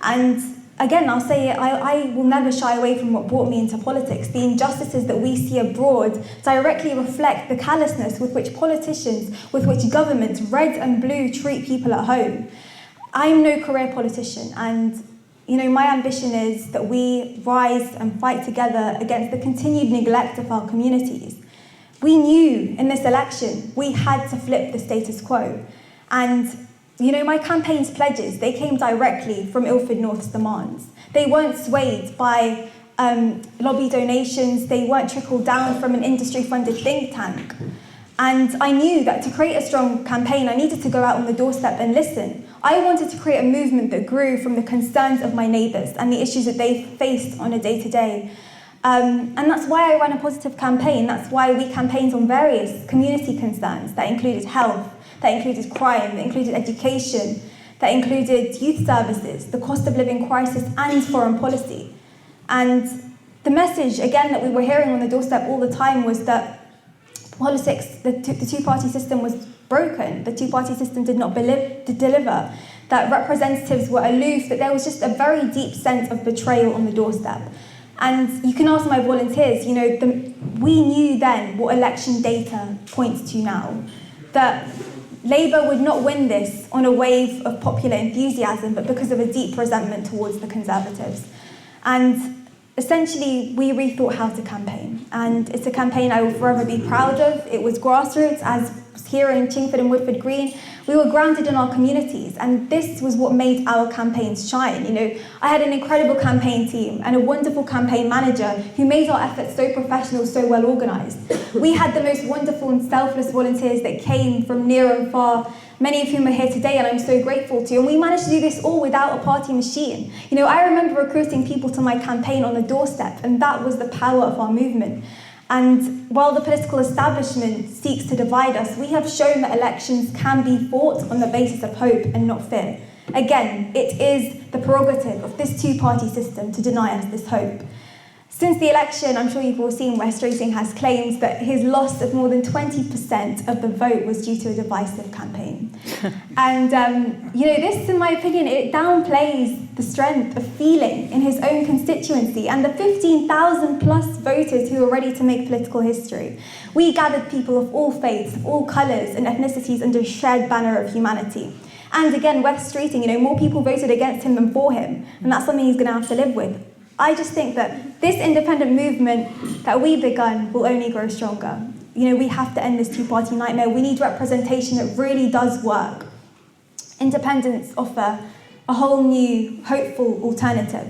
And again, I'll say it, I will never shy away from what brought me into politics. The injustices that we see abroad directly reflect the callousness with which politicians, with which governments, red and blue, treat people at home. I'm no career politician, and my ambition is that we rise and fight together against the continued neglect of our communities. We knew in this election we had to flip the status quo. And, my campaign's pledges, they came directly from Ilford North's demands. They weren't swayed by lobby donations. They weren't trickled down from an industry-funded think tank. And I knew that to create a strong campaign, I needed to go out on the doorstep and listen. I wanted to create a movement that grew from the concerns of my neighbours and the issues that they faced on a day-to-day. And that's why I ran a positive campaign. That's why we campaigned on various community concerns that included health, that included crime, that included education, that included youth services, the cost of living crisis, and foreign policy. And the message, again, that we were hearing on the doorstep all the time was that politics, the two-party system was broken. The two-party system did not deliver, that representatives were aloof, that there was just a very deep sense of betrayal on the doorstep. And you can ask my volunteers, we knew then what election data points to now, that Labour would not win this on a wave of popular enthusiasm, but because of a deep resentment towards the Conservatives. And essentially, we rethought how to campaign. And it's a campaign I will forever be proud of. It was grassroots, as here in Chingford and Woodford Green. We were grounded in our communities, and this was what made our campaigns shine. I had an incredible campaign team and a wonderful campaign manager who made our efforts so professional, so well organised. We had the most wonderful and selfless volunteers that came from near and far, many of whom are here today, and I'm so grateful to. And we managed to do this all without a party machine. I remember recruiting people to my campaign on the doorstep, and that was the power of our movement. And while the political establishment seeks to divide us, we have shown that elections can be fought on the basis of hope and not fear. Again, it is the prerogative of this two-party system to deny us this hope. Since the election, I'm sure you've all seen West Racing has claimed that his loss of more than 20% of the vote was due to a divisive campaign. And, this, in my opinion, it downplays the strength of feeling in his own constituency and the 15,000 plus voters who are ready to make political history. We gathered people of all faiths, of all colours and ethnicities under a shared banner of humanity. And again, West Streeting, more people voted against him than for him, and that's something he's going to have to live with. I just think that this independent movement that we've begun will only grow stronger. We have to end this two-party nightmare. We need representation that really does work. Independents offer a whole new, hopeful alternative.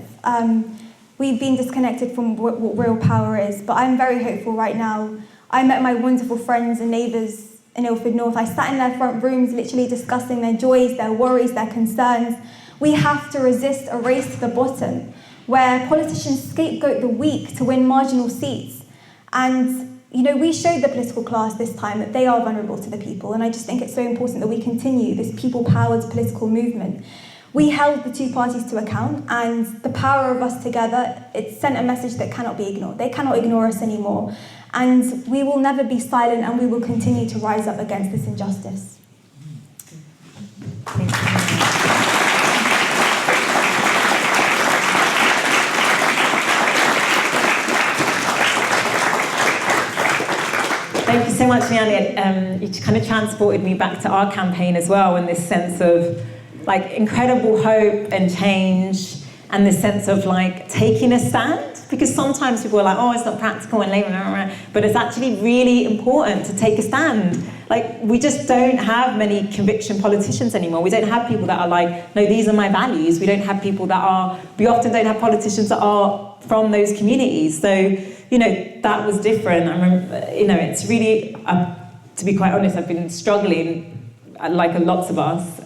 We've been disconnected from what real power is, but I'm very hopeful right now. I met my wonderful friends and neighbours in Ilford North. I sat in their front rooms literally discussing their joys, their worries, their concerns. We have to resist a race to the bottom, where politicians scapegoat the weak to win marginal seats. And, we showed the political class this time that they are vulnerable to the people, and I just think it's so important that we continue this people-powered political movement. We held the two parties to account, and the power of us together, it sent a message that cannot be ignored. They cannot ignore us anymore. And we will never be silent, and we will continue to rise up against this injustice. Thank you. Thank you so much, Leanne. You kind of transported me back to our campaign as well, in this sense of like incredible hope and change, and this sense of like taking a stand. Because sometimes people are like, oh, it's not practical and Labour, but it's actually really important to take a stand. Like, we just don't have many conviction politicians anymore. We don't have people that are like, no, these are my values. We don't have people that are, we often don't have politicians that are from those communities. So, you know, that was different. I remember, you know, it's really, to be quite honest, I've been struggling, like lots of us,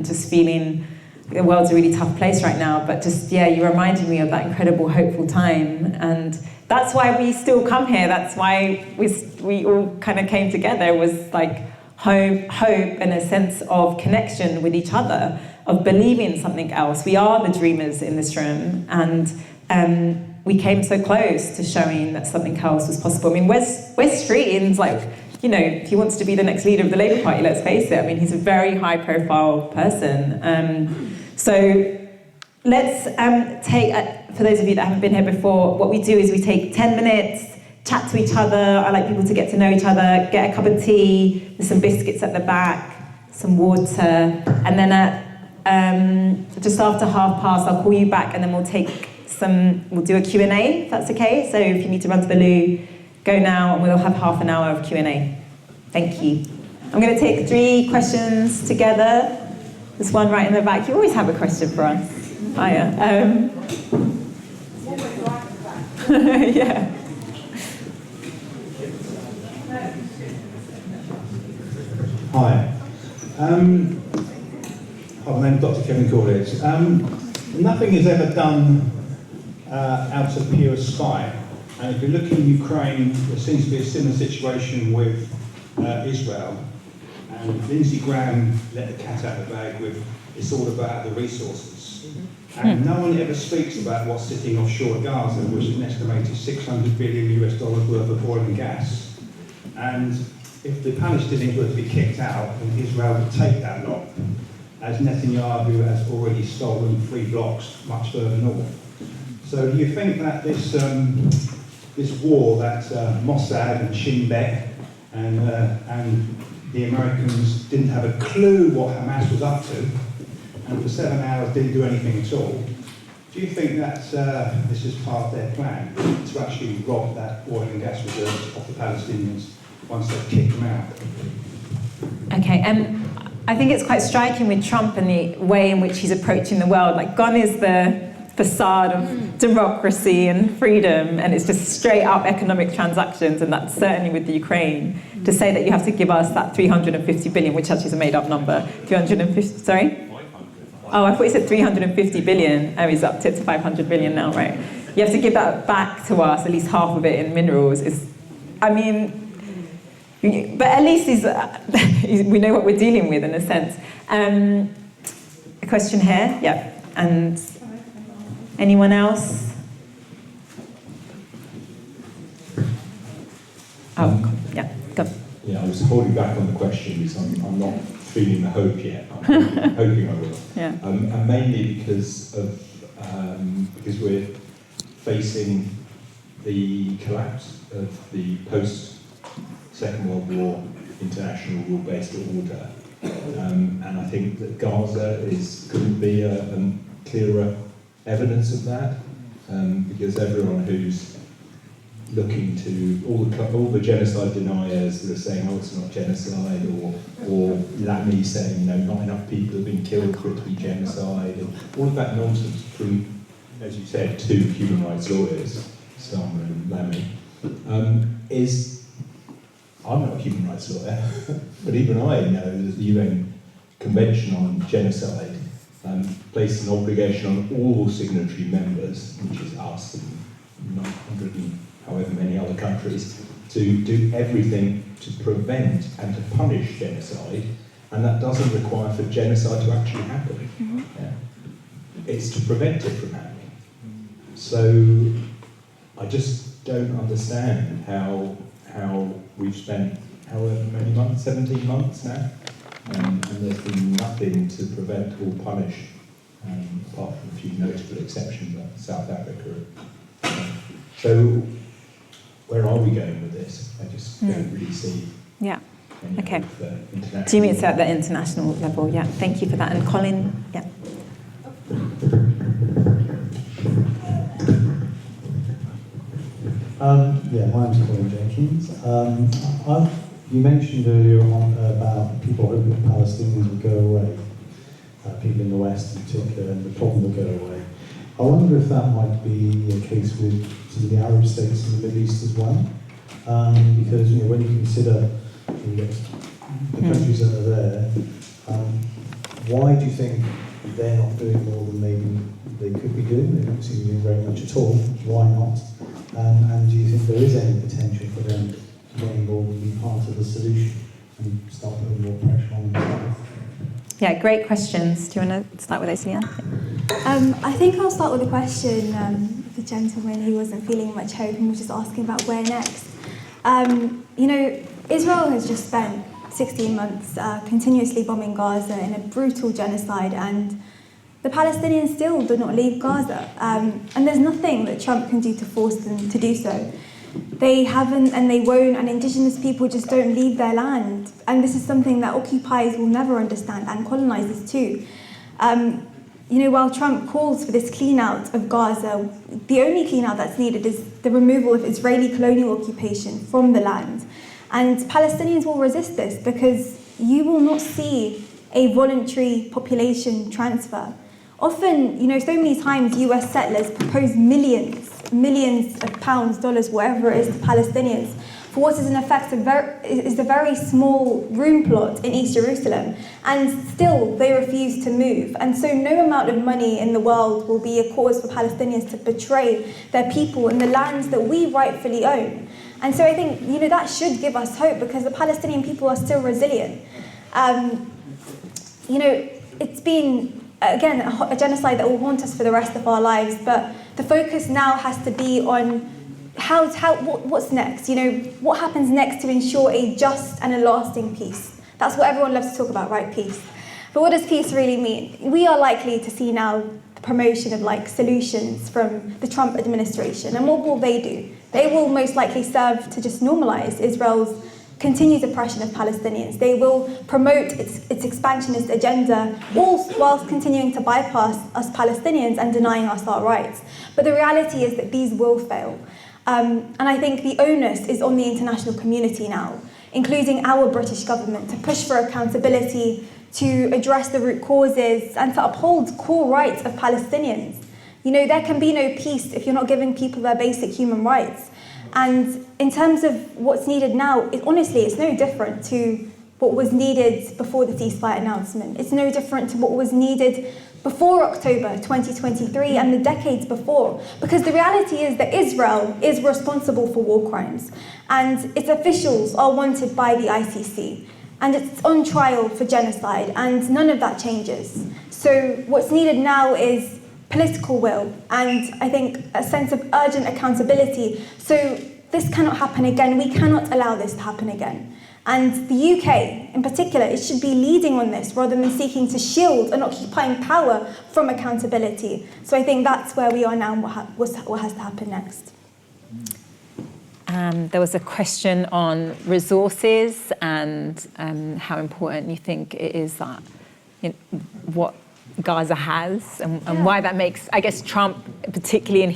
just feeling the world's a really tough place right now, but just, yeah, you reminded me of that incredible, hopeful time. And that's why we still come here. That's why we all kind of came together, was like hope and a sense of connection with each other, of believing something else. We are the dreamers in this room, and we came so close to showing that something else was possible. I mean, Wes Streeting's like, you know, if he wants to be the next leader of the Labour Party, let's face it, I mean, he's a very high-profile person. So let's take, for those of you that haven't been here before, what we do is we take 10 minutes, chat to each other. I like people to get to know each other, get a cup of tea, there's some biscuits at the back, some water, and then at, just after past, I'll call you back, and then we'll do a Q&A, if that's okay. So if you need to run to the loo, go now, and we'll have half an hour of Q&A. Thank you. I'm going to take 3 questions together. There's one right in the back. You always have a question for us. Hiya. Yeah. Hi. My name's Dr. Kevin Coolidge. Nothing is ever done out of pure spite. And if you look in Ukraine, there seems to be a similar situation with Israel. And Lindsey Graham let the cat out of the bag with, it's all about the resources. And no one ever speaks about what's sitting offshore Gaza, which is an estimated $600 billion worth of oil and gas. And if the Palestinians were to be kicked out, then Israel would take that lot, as Netanyahu has already stolen 3 blocks much further north. So do you think that this war that Mossad and Shin Bet and the Americans didn't have a clue what Hamas was up to, and for 7 hours didn't do anything at all, do you think that this is part of their plan, to actually rob that oil and gas reserves off the Palestinians once they've kicked them out? Okay, I think it's quite striking with Trump and the way in which he's approaching the world. Like, gone is the facade of democracy and freedom, and it's just straight up economic transactions, and that's certainly with the Ukraine. To say that you have to give us that 350 billion, which actually is a made-up number, 350, sorry? Oh, I thought you said 350 billion. Oh, he's up to 500 billion now, right? You have to give that back to us, at least half of it in minerals. I mean, but at least we know what we're dealing with in a sense. A question here, yeah, and anyone else? Oh, yeah, go. Yeah, I was holding back on the question because I'm not feeling the hope yet. I'm hoping I will. Yeah. And mainly because because we're facing the collapse of the post-Second World War international rule-based order. And I think that Gaza couldn't be a clearer evidence of that, because everyone who's looking to all the genocide deniers that are saying, oh, it's not genocide, or Lamy saying, no, not enough people have been killed for it to be genocide, and all of that nonsense from, as you said, 2 human rights lawyers, Starmer and Lamy, I'm not a human rights lawyer, but even I know that the UN Convention on Genocide placed an obligation on all signatory members, which is us and 900 and however many other countries, to do everything to prevent and to punish genocide, and that doesn't require for genocide to actually happen. Mm-hmm. Yeah. It's to prevent it from happening. So I just don't understand how how we've spent however many months, 17 months now, and there's been nothing to prevent or punish, apart from a few notable exceptions like South Africa. So where are we going with this? I just don't really see. Yeah. any Okay. of the international. Do you mean it's at the international level? Yeah. Thank you for that. And Colin, yeah. My name's Colin Jenkins. You mentioned earlier on about people hoping that Palestinians would go away, people in the West in particular, and the problem would go away. I wonder if that might be a case with some of the Arab states in the Middle East as well, because when you consider the countries that are there, why do you think they're not doing more than maybe they could be doing? They don't seem to be doing very much at all. Why not? And do you think there is any potential for them to get involved and be part of the solution and start putting more pressure on themselves? Yeah, great questions. Do you want to start with Oceana? I think I'll start with a question of the gentleman who wasn't feeling much hope and was just asking about where next. Israel has just spent 16 months continuously bombing Gaza in a brutal genocide, and the Palestinians still do not leave Gaza. And there's nothing that Trump can do to force them to do so. They haven't and they won't, and indigenous people just don't leave their land. And this is something that occupiers will never understand, and colonizers too. While Trump calls for this clean out of Gaza, the only clean out that's needed is the removal of Israeli colonial occupation from the land. And Palestinians will resist this because you will not see a voluntary population transfer. Often, so many times US settlers propose millions of pounds, dollars, whatever it is, to Palestinians for what is in effect a very small room plot in East Jerusalem, and still they refuse to move. And so no amount of money in the world will be a cause for Palestinians to betray their people and the lands that we rightfully own. And so I think, that should give us hope, because the Palestinian people are still resilient. It's been, again, a genocide that will haunt us for the rest of our lives, but the focus now has to be on what's next? What happens next to ensure a just and a lasting peace? That's what everyone loves to talk about, right? Peace. But what does peace really mean? We are likely to see now the promotion of solutions from the Trump administration. And what will they do? They will most likely serve to just normalize Israel's continued oppression of Palestinians. They will promote its expansionist agenda, all whilst continuing to bypass us Palestinians and denying us our rights. But the reality is that these will fail. And I think the onus is on the international community now, including our British government, to push for accountability, to address the root causes, and to uphold core rights of Palestinians. There can be no peace if you're not giving people their basic human rights. And in terms of what's needed now, it's no different to what was needed before the ceasefire announcement. It's no different to what was needed before October 2023 and the decades before. Because the reality is that Israel is responsible for war crimes, and its officials are wanted by the ICC, and it's on trial for genocide, and none of that changes. So what's needed now is political will, and I think a sense of urgent accountability. So this cannot happen again. We cannot allow this to happen again. And the UK, in particular, it should be leading on this rather than seeking to shield and occupying power from accountability. So I think that's where we are now and what has to happen next. There was a question on resources and how important you think it is that what Gaza has and why that makes, I guess, Trump, particularly in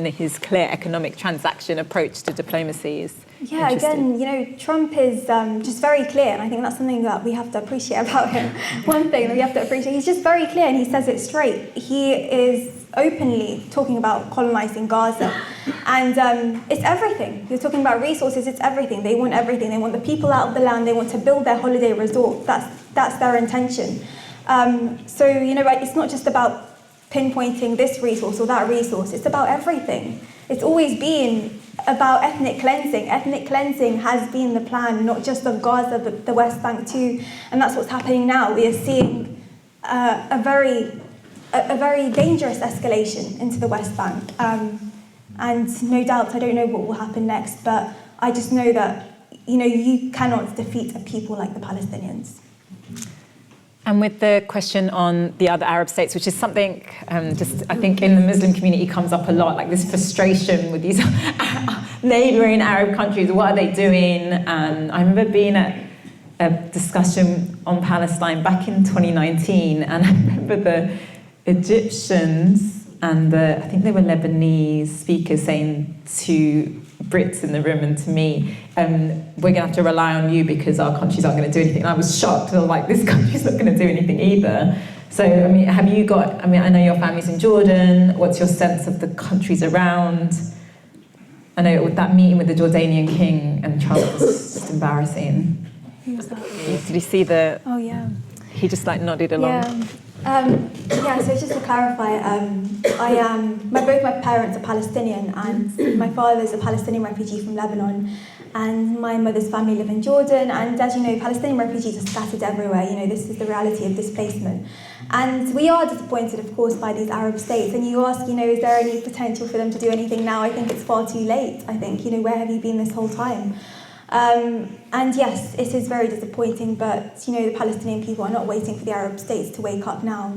his clear economic transaction approach to diplomacy, is again, Trump is just very clear, and I think that's something that we have to appreciate about him. One thing that we have to appreciate, he's just very clear and he says it straight. He is openly talking about colonizing Gaza, and it's everything. You're talking about resources, it's everything. They want everything. They want the people out of the land. They want to build their holiday resort. That's their intention. It's not just about pinpointing this resource or that resource. It's about everything. It's always been about ethnic cleansing. Ethnic cleansing has been the plan, not just of Gaza, but the West Bank too. And that's what's happening now. We are seeing a very dangerous escalation into the West Bank. And no doubt, I don't know what will happen next, but I just know that, you cannot defeat a people like the Palestinians. And with the question on the other Arab states, which is something I think in the Muslim community comes up a lot, like this frustration with these neighbouring Arab countries, what are they doing? And I remember being at a discussion on Palestine back in 2019, and I remember the Egyptians and I think they were Lebanese speakers saying to Brits in the room and to me, we're going to have to rely on you because our countries aren't going to do anything. And I was shocked. I was like, this country's not going to do anything either. So, have you got, I know your family's in Jordan. What's your sense of the countries around? I know with that meeting with the Jordanian king and Trump was just embarrassing. Who was that? Did you see the... Oh, yeah. He just nodded along. Yeah. So just to clarify, both my parents are Palestinian, and my father's a Palestinian refugee from Lebanon, and my mother's family live in Jordan. And as you know, Palestinian refugees are scattered everywhere. This is the reality of displacement. And we are disappointed, of course, by these Arab states. And you ask, is there any potential for them to do anything now? I think it's far too late. I think, where have you been this whole time? And yes, it is very disappointing, but the Palestinian people are not waiting for the Arab states to wake up now,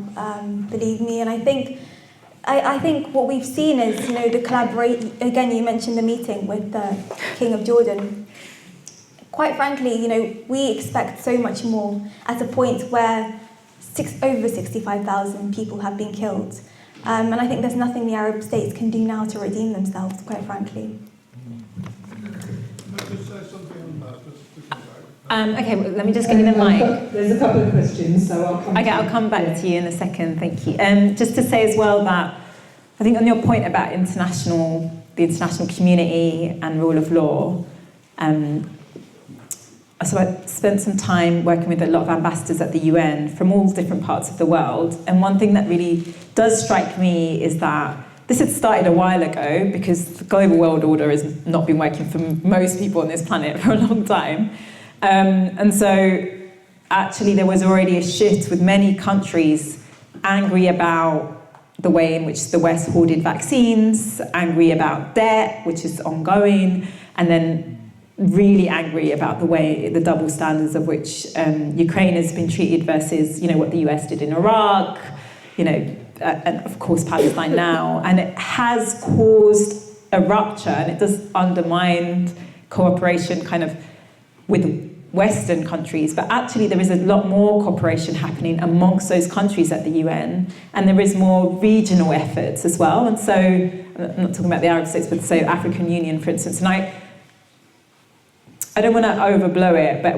believe me. And I think what we've seen is, the collaboration. Again, you mentioned the meeting with the King of Jordan. Quite frankly, we expect so much more at a point where over 65,000 people have been killed. And I think there's nothing the Arab states can do now to redeem themselves, quite frankly. Okay, well, let me just give you the mic. There's a couple of questions, so I'll come. Okay, I'll come back to you in a second. Thank you. Just to say as well that I think on your point about the international community and rule of law. So I spent some time working with a lot of ambassadors at the UN from all different parts of the world, and one thing that really does strike me is that this had started a while ago because the global world order has not been working for most people on this planet for a long time. And so actually there was already a shift with many countries angry about the way in which the West hoarded vaccines, angry about debt, which is ongoing, and then really angry about the double standards of which Ukraine has been treated versus, what the US did in Iraq, and of course Palestine now. And it has caused a rupture, and it does undermine cooperation kind of with Western countries, but actually there is a lot more cooperation happening amongst those countries at the UN, and there is more regional efforts as well. And so, I'm not talking about the Arab states, but so African Union, for instance, and I don't want to overblow it, but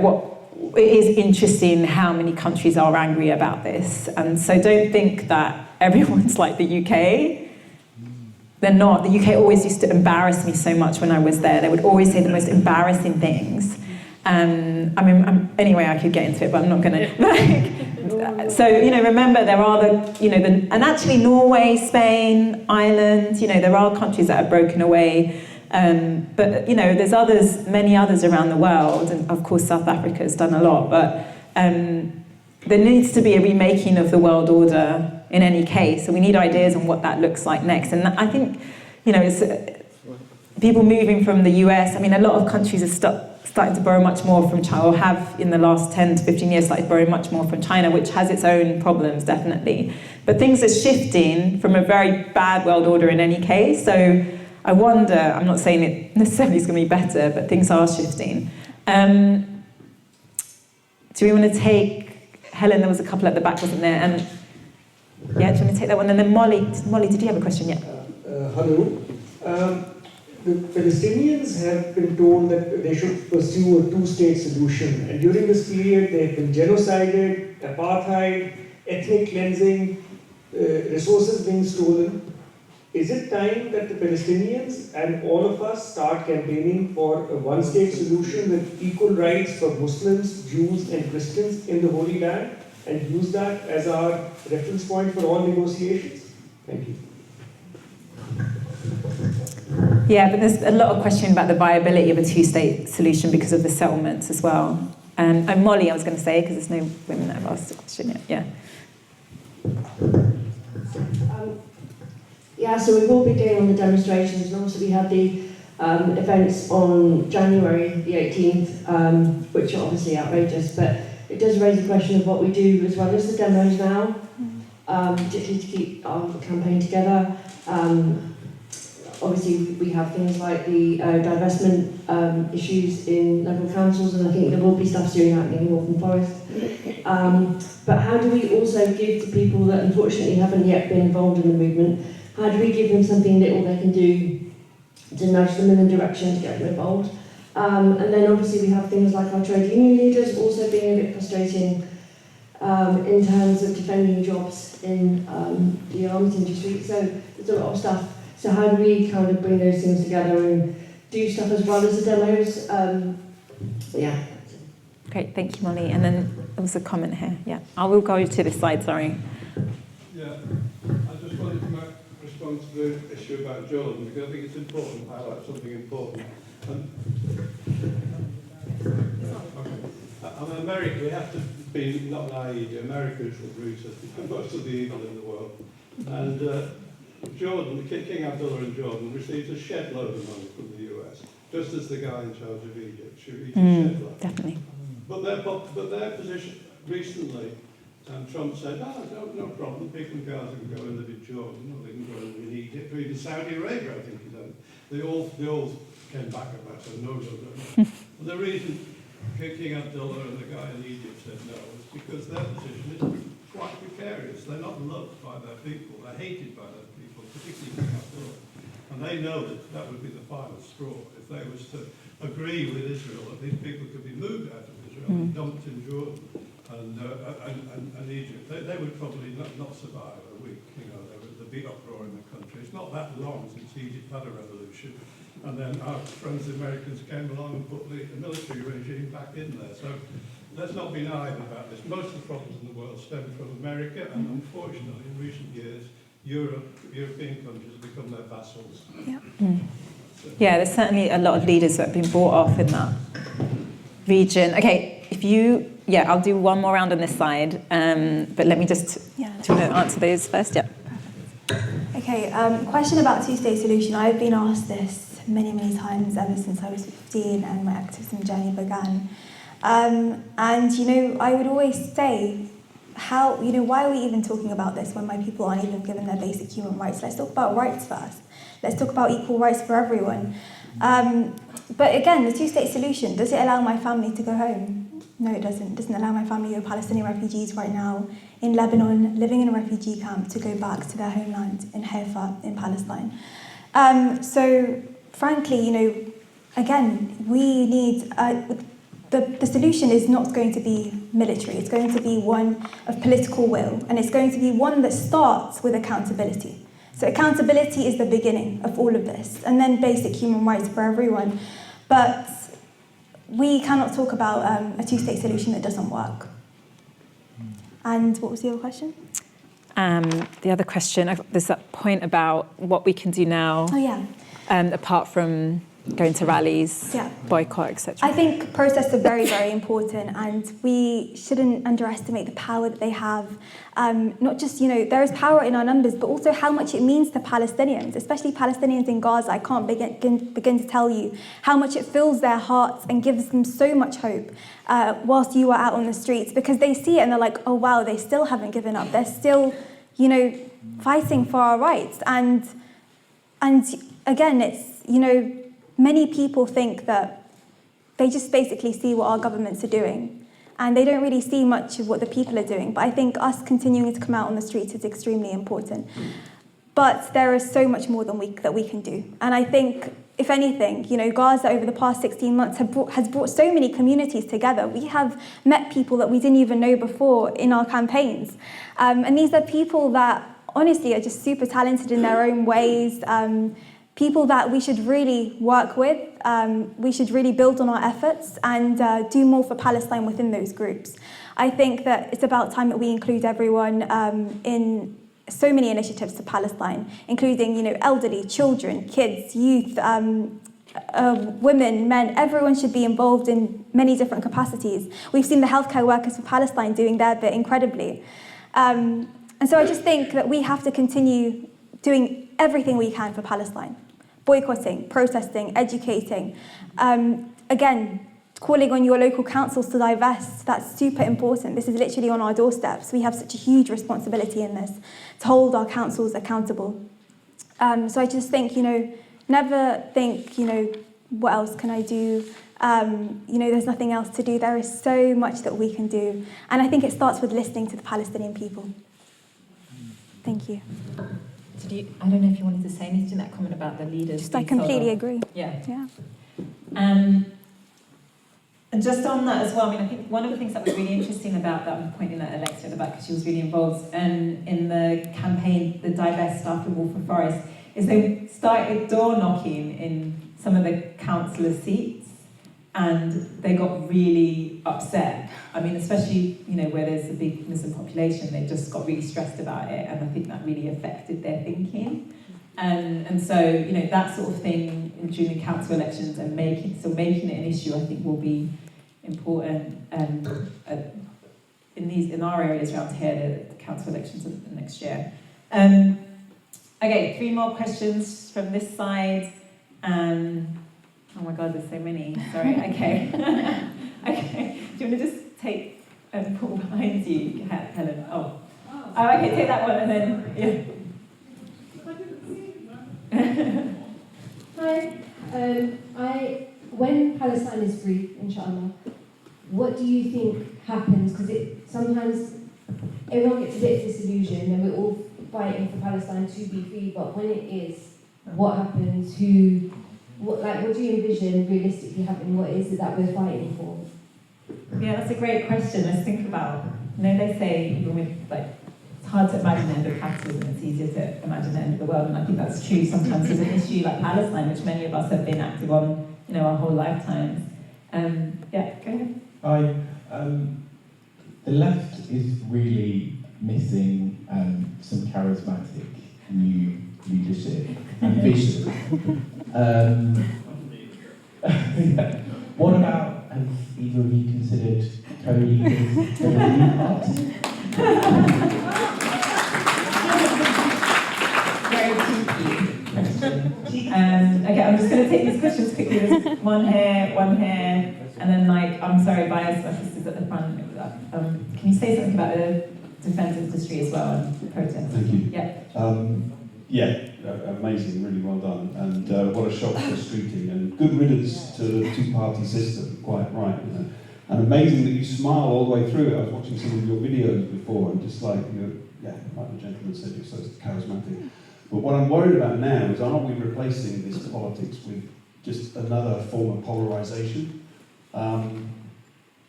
it is interesting how many countries are angry about this. And so don't think that everyone's like the UK. They're not. The UK always used to embarrass me so much when I was there. They would always say the most embarrassing things. Anyway, I could get into it, but I'm not going to. So, remember there are and actually Norway, Spain, Ireland, there are countries that have broken away. But, there's many others around the world, and of course South Africa has done a lot, but there needs to be a remaking of the world order in any case, so we need ideas on what that looks like next. And I think, it's people moving from the US, a lot of countries are starting to borrow much more from China, or have in the last 10 to 15 years started borrowing much more from China, which has its own problems, definitely. But things are shifting from a very bad world order in any case, so I wonder, I'm not saying it necessarily is going to be better, but things are shifting. Do we want to take, Helen, there was a couple at the back, wasn't there? And yeah, do you want to take that one? And then Molly, did you have a question? Yeah. Hello. The Palestinians have been told that they should pursue a two-state solution, and during this period they have been genocided, apartheid, ethnic cleansing, resources being stolen. Is it time that the Palestinians and all of us start campaigning for a one-state solution with equal rights for Muslims, Jews and Christians in the Holy Land, and use that as our reference point for all negotiations? Thank you. Yeah, but there's a lot of question about the viability of a two-state solution because of the settlements as well. And Molly, I was going to say, because there's no women that have asked the question yet. Yeah. Yeah, so we will be doing on the demonstrations, and obviously we had the events on January the 18th, which are obviously outrageous, but it does raise the question of what we do as well as the demos now, particularly to keep our campaign together. Obviously, we have things like the divestment issues in local councils, and I think there will be stuff soon happening in Waltham Forest. But how do we also give to people that unfortunately haven't yet been involved in the movement, how do we give them something little they can do to nudge them in the direction to get them involved? And then obviously we have things like our trade union leaders also being a bit frustrating in terms of defending jobs in the arms industry. So there's a lot of stuff. So how do we kind of bring those things together and do stuff as well as the demos? Yeah. Great, thank you, Molly. And then there was a comment here. Yeah, I will go to this side, sorry. Yeah, I just wanted to respond to the issue about Jordan, because I think it's important to highlight something important. In America, we have to be not naive. America is the root of most of the evil in the world. And Jordan, King Abdullah in Jordan, receives a shed load of money from the US, just as the guy in charge of Egypt. She reaches shed load. Definitely. But their position recently, Trump said, no problem, people in Gaza can go and live in Jordan, or they can go and live in Egypt, or even Saudi Arabia, I think he done. They all came back about it, no. And the reason King Abdullah and the guy in Egypt said no is because their position is quite precarious. They're not loved by their people, they're hated by their people, particularly King Abdullah. And they know that would be the final straw if they was to agree with Israel that these people could be moved out of Israel and dumped in Jordan and Egypt. They would probably not survive a week. You know, there'd be uproar in the country. It's not that long since Egypt had a revolution, and then our friends the Americans came along and put the military regime back in there. So let's not be naive about this. Most of the problems in the world stem from America, and unfortunately, in recent years, European countries have become their vassals. Yeah. Yeah, there's certainly a lot of leaders that have been brought off in that region. Okay, I'll do one more round on this side, but let me just, do you want to answer those first? Yeah. Okay, question about two-state solution. I've been asked this many, many times ever since I was 15 and my activism journey began. And, I would always say, why are we even talking about this when my people aren't even given their basic human rights? Let's talk about rights first. Let's talk about equal rights for everyone. But again, the two-state solution, does it allow my family to go home? No, it doesn't. It doesn't allow my family of Palestinian refugees right now in Lebanon, living in a refugee camp, to go back to their homeland in Haifa, in Palestine. So, frankly, again, we need... The solution is not going to be military. It's going to be one of political will, and it's going to be one that starts with accountability. So accountability is the beginning of all of this, and then basic human rights for everyone. But we cannot talk about a two-state solution that doesn't work. And what was the other question? The other question, there's that point about what we can do now. Oh, yeah. Apart from going to rallies, boycott, etc. I think protests are very, very important, and we shouldn't underestimate the power that they have. Not just, there is power in our numbers, but also how much it means to Palestinians, especially Palestinians in Gaza. I can't begin to tell you how much it fills their hearts and gives them so much hope whilst you are out on the streets, because they see it and they're like, oh wow, they still haven't given up. They're still, fighting for our rights. And again, it's, many people think that they just basically see what our governments are doing, and they don't really see much of what the people are doing. But I think us continuing to come out on the streets is extremely important. But there is so much more that we can do. And I think, if anything, Gaza over the past 16 months has brought so many communities together. We have met people that we didn't even know before in our campaigns. And these are people that, honestly, are just super talented in their own ways. People that we should really work with. We should really build on our efforts and do more for Palestine within those groups. I think that it's about time that we include everyone in so many initiatives to Palestine, including, elderly, children, kids, youth, women, men. Everyone should be involved in many different capacities. We've seen the healthcare workers for Palestine doing their bit incredibly. And so I just think that we have to continue doing everything we can for Palestine. boycotting, protesting, educating. Again, calling on your local councils to divest, that's super important. This is literally on our doorsteps. We have such a huge responsibility in this, to hold our councils accountable. So I just think, never think, what else can I do? There's nothing else to do. There is so much that we can do. And I think it starts with listening to the Palestinian people. Thank you. I don't know if you wanted to say anything to that comment about the leaders. I completely agree. Yeah. And just on that as well, I think one of the things that was really interesting about that, I'm pointing at Alexia at the back because she was really involved in the campaign, the Divest after Walford Forest, is they started door knocking in some of the councillor seats and they got really upset. Especially, where there's a big Muslim population, they just got really stressed about it, and I think that really affected their thinking. And so, that sort of thing during the council elections and making it an issue, I think will be important in our areas around here, the council elections next year. Okay, 3 more questions from this side. Oh my God, there's so many. Sorry. Okay. Okay. Do you want to just take Paul behind you, Helen? Oh, okay. Take that one and then Hi. When Palestine is free, inshallah, what do you think happens? Because sometimes everyone gets a bit disillusioned and we're all fighting for Palestine to be free, but when it is, what happens? What do you envision realistically happening? What is it that we're fighting for? Yeah, that's a great question. Let's think about, they say even with it's hard to imagine the end of capitalism, it's easier to imagine the end of the world, and I think that's true sometimes with an issue like Palestine, which many of us have been active on, our whole lifetimes. Yeah, go ahead. The left is really missing some charismatic new leadership and vision. What about, have either of you considered co-leaders of a new party? Very cheeky question. Okay, I'm just going to take these questions quickly. There's one here, and then I'm sorry, bias, my sister's at the front. Can you say something about the defence industry as well and protest? Thank you. Yeah. Amazing, really well done. And what a shock for streeting. And good riddance to the two-party system, quite right. And amazing that you smile all the way through it. I was watching some of your videos before and just like the gentleman said, you're so charismatic. But what I'm worried about now is, are we replacing this politics with just another form of polarisation? I'm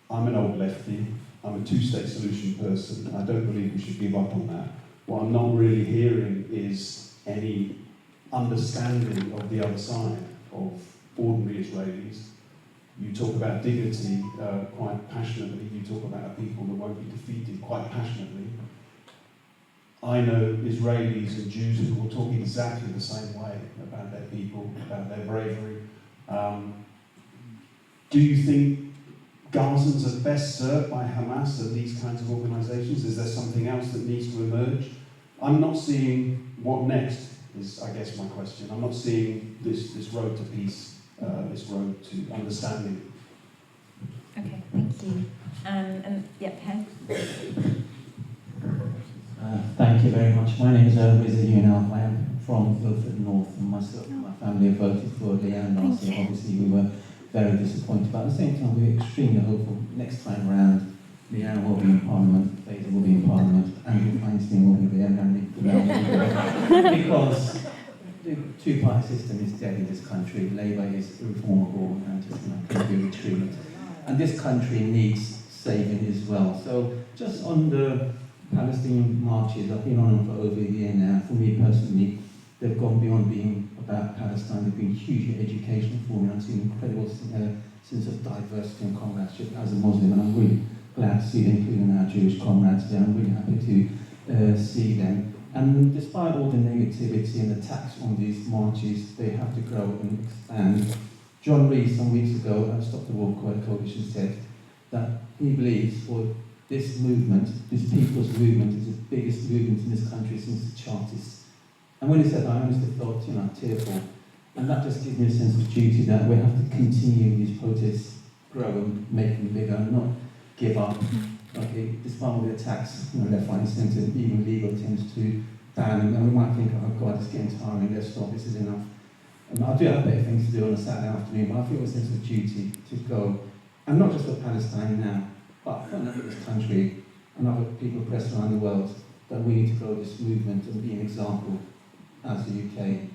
an old lefty. I'm a two-state solution person. I don't believe we should give up on that. What I'm not really hearing is any understanding of the other side, of ordinary Israelis. You talk about dignity quite passionately. You talk about a people that won't be defeated quite passionately. I know Israelis and Jews who will talk exactly the same way about their people, about their bravery. Do you think Gazans are best served by Hamas and these kinds of organisations? Is there something else that needs to emerge? I'm not seeing what next is, I guess, my question. I'm not seeing this road to peace, this road to understanding. Okay, thank you. Pen. Thank you very much. My name is Reza Yunal. I am from Ilford North, and myself and my family have voted for Leanne last year. Obviously, we were very disappointed, but at the same time, we were extremely hopeful. Next time round, Leanne will be in Parliament, Faisal will be in Parliament, Andrew Feinstein will be there, and because the two-party system is dead in this country. Labour is irreformable and just can be retreated. And this country needs saving as well. So just on the Palestinian marches, I've been on them for over a year now. For me personally, they've gone beyond being about Palestine. They've been hugely educational for me. I've seen an incredible sense of diversity and comradeship as a Muslim, and I'm really glad to see them, including our Jewish comrades there. I'm really happy to see them. And despite all the negativity and attacks on these marches, they have to grow and expand. John Rees, some weeks ago, at Stop the War Coalition, said that he believes for this movement, this people's movement, is the biggest movement in this country since the Chartists. And when he said that, I honestly thought, tearful. And that just gives me a sense of duty that we have to continue these protests, grow and make them bigger, and not give up. Okay, despite all the attacks, left, right and centre, even legal attempts to ban them, and we might think, oh God, it's getting tiring, let's stop, this is enough. I do have better things to do on a Saturday afternoon, but I feel a sense of duty to go, and not just for Palestine now, but for this country and other people oppressed around the world, that we need to grow this movement and be an example as the UK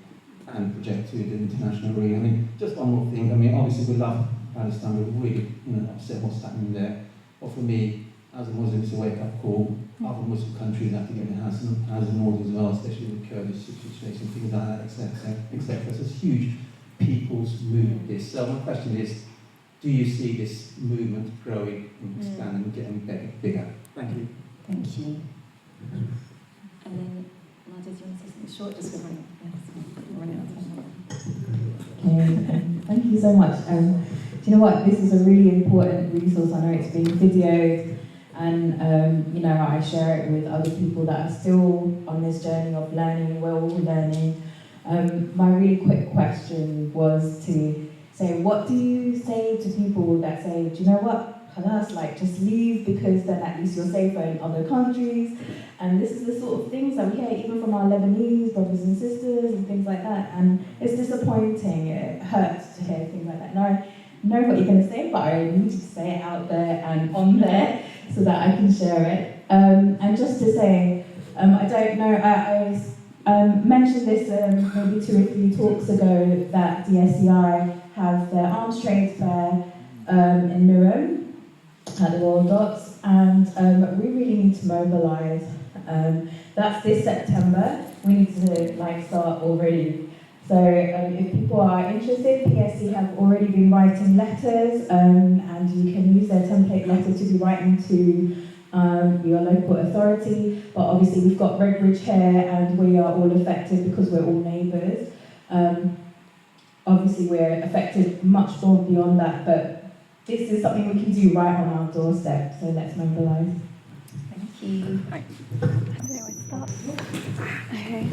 and project to the international arena. I mean, just one more thing. I mean, obviously we love Palestine, we're really upset what's happening there. But for me, as a Muslim, it's a wake-up call. Other Muslim countries have to get their house in order as well, especially with Kurdish situation, things like that, etc. So it's a huge people's movement, this. So my question is, do you see this movement growing and expanding and getting bigger? Thank you. Thank you. And then, Nadia, do you want to say something short? Just running out of time. Okay, thank you so much. Do you know what? This is a really important resource. I know it's been videoed, and I share it with other people that are still on this journey of learning. We're all learning. My really quick question was to say, what do you say to people that say, do you know what? Halas, just leave, because then at least you're safer in other countries. And this is the sort of things that we hear even from our Lebanese brothers and sisters and things like that. And it's disappointing, it hurts to hear things like that. And I know what you're going to say, but I need to say it out there and on there so that I can share it. And just to say, I don't know, I mentioned this maybe 2 or 3 talks ago, that the SEI have their arms trade fair in Miram at the Royal Docks, and we really need to mobilise. That's this September. We need to start already. So if people are interested, PSC have already been writing letters, and you can use their template letter to be writing to your local authority. But obviously we've got Redbridge here, and we are all affected because we're all neighbours. Obviously we're affected much more beyond that, but this is something we can do right on our doorstep, so let's mobilise. Thank you. Right. I don't know where to start. Okay,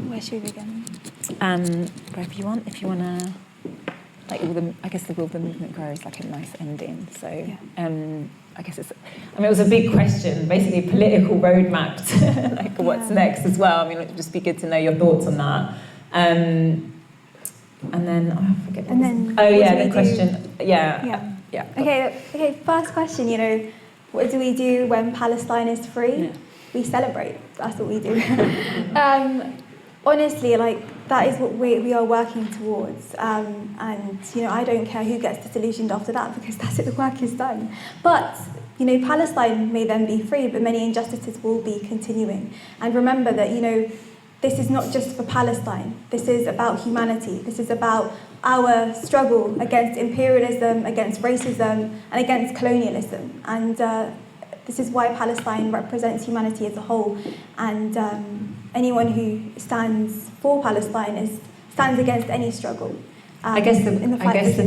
where should we begin? Wherever you want. If you want to, I guess the will of the movement grow is like a nice ending. So, I guess it was a big question, basically a political roadmap to what's next as well. I mean, it would just be good to know your thoughts on that. And then, I forget. The question. Yeah. Okay, first question, what do we do when Palestine is free? Yeah. We celebrate. That's what we do. Honestly, that is what we are working towards. And, I don't care who gets disillusioned after that, because that's it, the work is done. But, Palestine may then be free, but many injustices will be continuing. And remember that, this is not just for Palestine. This is about humanity. This is about our struggle against imperialism, against racism, and against colonialism. And this is why Palestine represents humanity as a whole. And anyone who stands for Palestine stands against any struggle. I guess the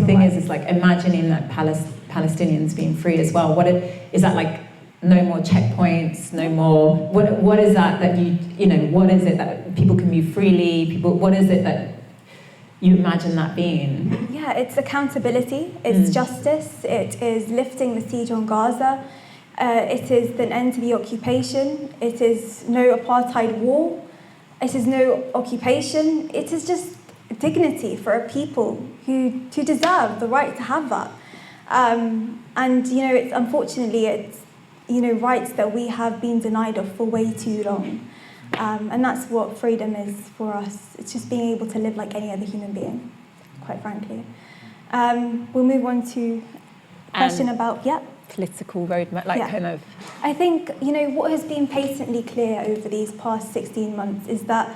thing is imagining that Palestinians being free as well. Is that no more checkpoints, no more. What is that what is it that people can move freely? What is it that you imagine that being? Yeah, it's accountability, it's justice, it is lifting the siege on Gaza, it is an end to the occupation, it is no apartheid war, it is no occupation, it is just dignity for a people who deserve the right to have that. It's unfortunately it's rights that we have been denied of for way too long. And that's what freedom is for us. It's just being able to live like any other human being, quite frankly. We'll move on to a question about, political roadmap, kind of. I think, what has been patently clear over these past 16 months is that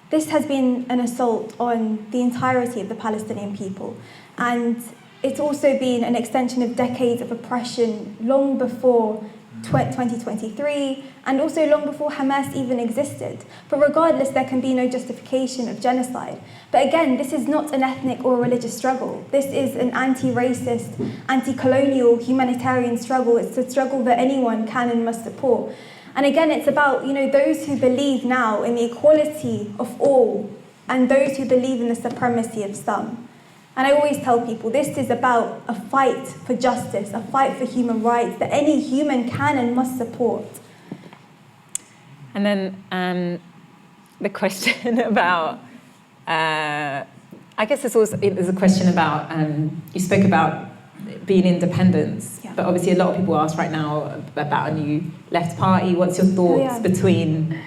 this has been an assault on the entirety of the Palestinian people. And it's also been an extension of decades of oppression long before 2023, and also long before Hamas even existed. But regardless, there can be no justification of genocide. But again, this is not an ethnic or religious struggle. This is an anti-racist, anti-colonial, humanitarian struggle. It's a struggle that anyone can and must support. And again, it's about those who believe now in the equality of all and those who believe in the supremacy of some. And I always tell people this is about a fight for justice, a fight for human rights that any human can and must support. And then the question about, I guess there's a question about, you spoke about being independence, but obviously a lot of people ask right now about a new left party. What's your thoughts between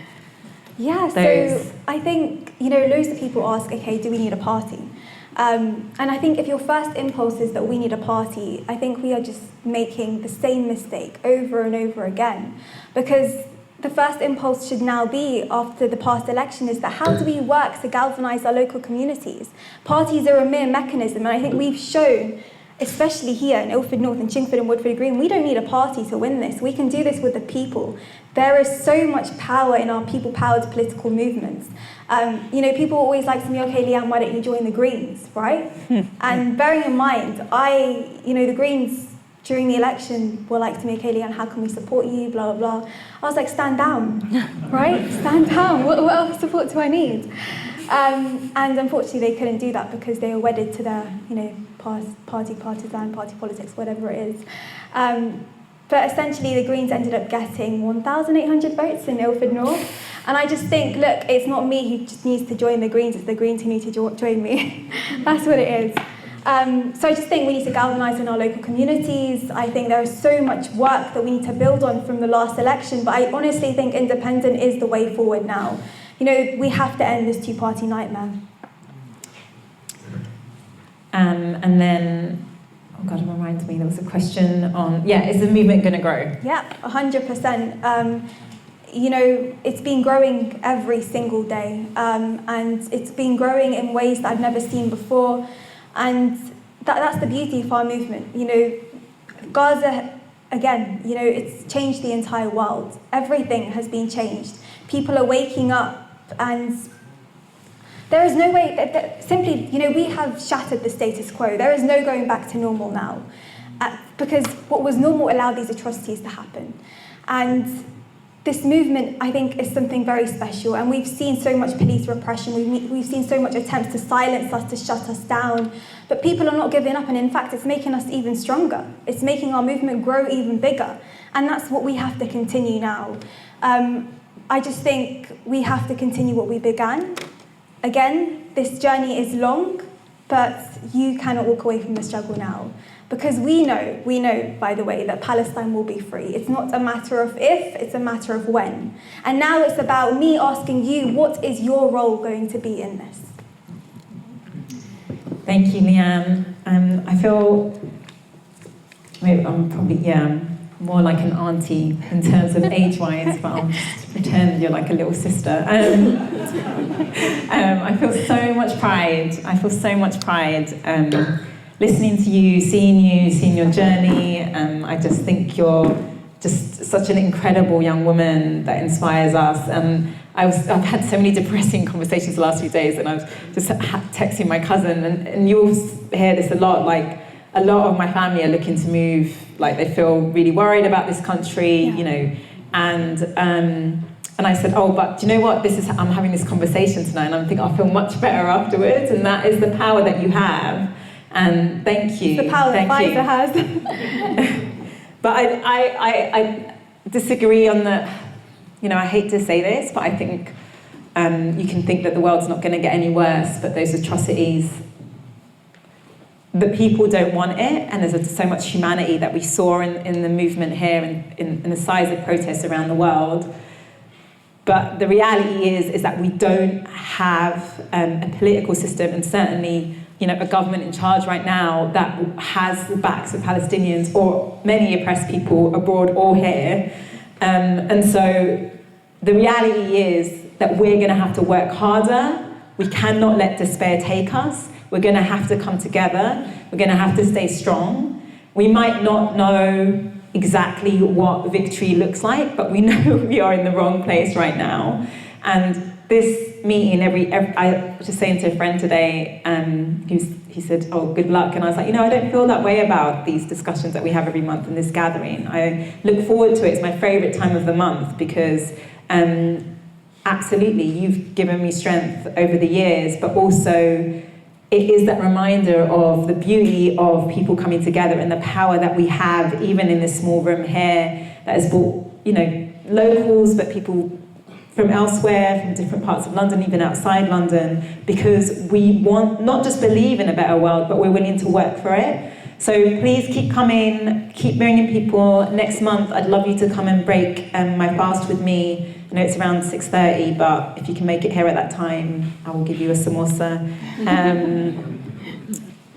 those? So I think, loads of people ask, okay, do we need a party? And I think if your first impulse is that we need a party, I think we are just making the same mistake over and over again. Because the first impulse should now be, after the past election, is that how do we work to galvanise our local communities? Parties are a mere mechanism, and I think we've shown, especially here in Ilford North and Chingford and Woodford Green, we don't need a party to win this. We can do this with the people. There is so much power in our people-powered political movements. People always like to me, okay, Leanne, why don't you join the Greens, right? And bearing in mind, the Greens during the election were like to me, okay, Leanne, how can we support you, blah, blah, blah. I was like, stand down, right? Stand down, what else support do I need? And unfortunately they couldn't do that because they were wedded to their, party politics, whatever it is. But essentially the Greens ended up getting 1,800 votes in Ilford North. And I just think, look, it's not me who just needs to join the Greens, it's the Greens who need to join me. That's what it is. So I just think we need to galvanise in our local communities. I think there is so much work that we need to build on from the last election, but I honestly think independent is the way forward now. We have to end this two-party nightmare. And then, oh God, it reminds me, there was a question on, is the movement going to grow? Yeah, 100%. It's been growing every single day, and it's been growing in ways that I've never seen before. And that's the beauty of our movement. Gaza, again, it's changed the entire world. Everything has been changed. People are waking up, and there is no way, simply, we have shattered the status quo. There is no going back to normal now. Because what was normal allowed these atrocities to happen. And this movement, I think, is something very special, and we've seen so much police repression, we've seen so much attempts to silence us, to shut us down, but people are not giving up, and in fact, it's making us even stronger. It's making our movement grow even bigger, and that's what we have to continue now. I just think we have to continue what we began. Again, this journey is long, but you cannot walk away from the struggle now. Because we know, by the way, that Palestine will be free. It's not a matter of if, it's a matter of when. And now it's about me asking you, what is your role going to be in this? Thank you, Leanne. I feel, maybe I'm probably, more like an auntie in terms of age-wise, but I'll just pretend you're like a little sister. I feel so much pride. Listening to you, seeing your journey. I just think you're just such an incredible young woman that inspires us. I've had so many depressing conversations the last few days, and I was just texting my cousin, and you'll hear this a lot, like a lot of my family are looking to move, like they feel really worried about this country, and I said, oh, but do you know what, I'm having this conversation tonight, and I'm thinking I'll feel much better afterwards, and that is the power that you have. And thank you. The power that Pfizer has. But I disagree on the, I hate to say this, but I think you can think that the world's not going to get any worse, but those atrocities, the people don't want it, and there's so much humanity that we saw in the movement here and in the size of protests around the world. But the reality is that we don't have a political system, and certainly a government in charge right now that has the backs of Palestinians or many oppressed people abroad or here. And so the reality is that we're going to have to work harder. We cannot let despair take us. We're going to have to come together. We're going to have to stay strong. We might not know exactly what victory looks like, but we know we are in the wrong place right now. And this meeting, I was just saying to a friend today, he said, oh, good luck. And I was like, I don't feel that way about these discussions that we have every month in this gathering. I look forward to it. It's my favourite time of the month because absolutely, you've given me strength over the years, but also it is that reminder of the beauty of people coming together and the power that we have, even in this small room here, that has brought, you know, locals, but people from elsewhere, from different parts of London, even outside London, because we want, not just believe in a better world, but we're willing to work for it. So please keep coming, keep bringing people. Next month, I'd love you to come and break my fast with me. I know it's around 6:30, but if you can make it here at that time, I will give you a samosa.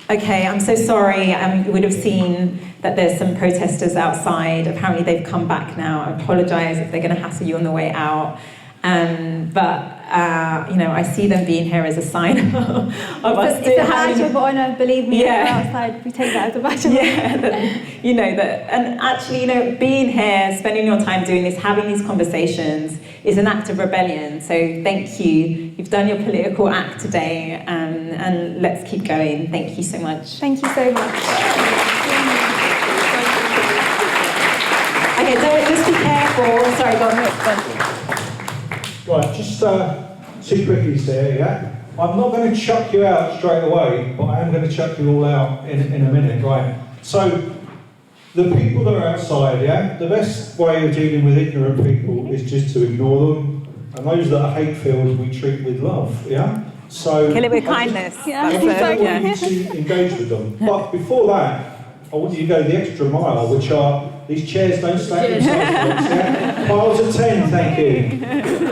Okay, I'm so sorry. You would have seen that there's some protesters outside. Apparently they've come back now. I apologise if they're going to hassle you on the way out. But you know, I see them being here as a sign of us. It's a badge of honour, believe me. Yeah. We're outside, we take that as a badge of honour. Yeah, you know that, and actually, you know, being here, spending your time doing this, having these conversations, is an act of rebellion. So thank you. You've done your political act today, and let's keep going. Thank you so much. Thank you so much. Okay, just be careful. Sorry, go on. Right, just two quickies there, yeah? I'm not going to chuck you out straight away, but I am going to chuck you all out in a minute, right? So, the people that are outside, yeah? The best way of dealing with ignorant people is just to ignore them. And those that are hate-filled, we treat with love, yeah? So kill it with kindness. Yeah. I want you to engage with them. But before that, I want you to go the extra mile, which are, these chairs don't stack themselves, yeah? Piles of 10, thank you.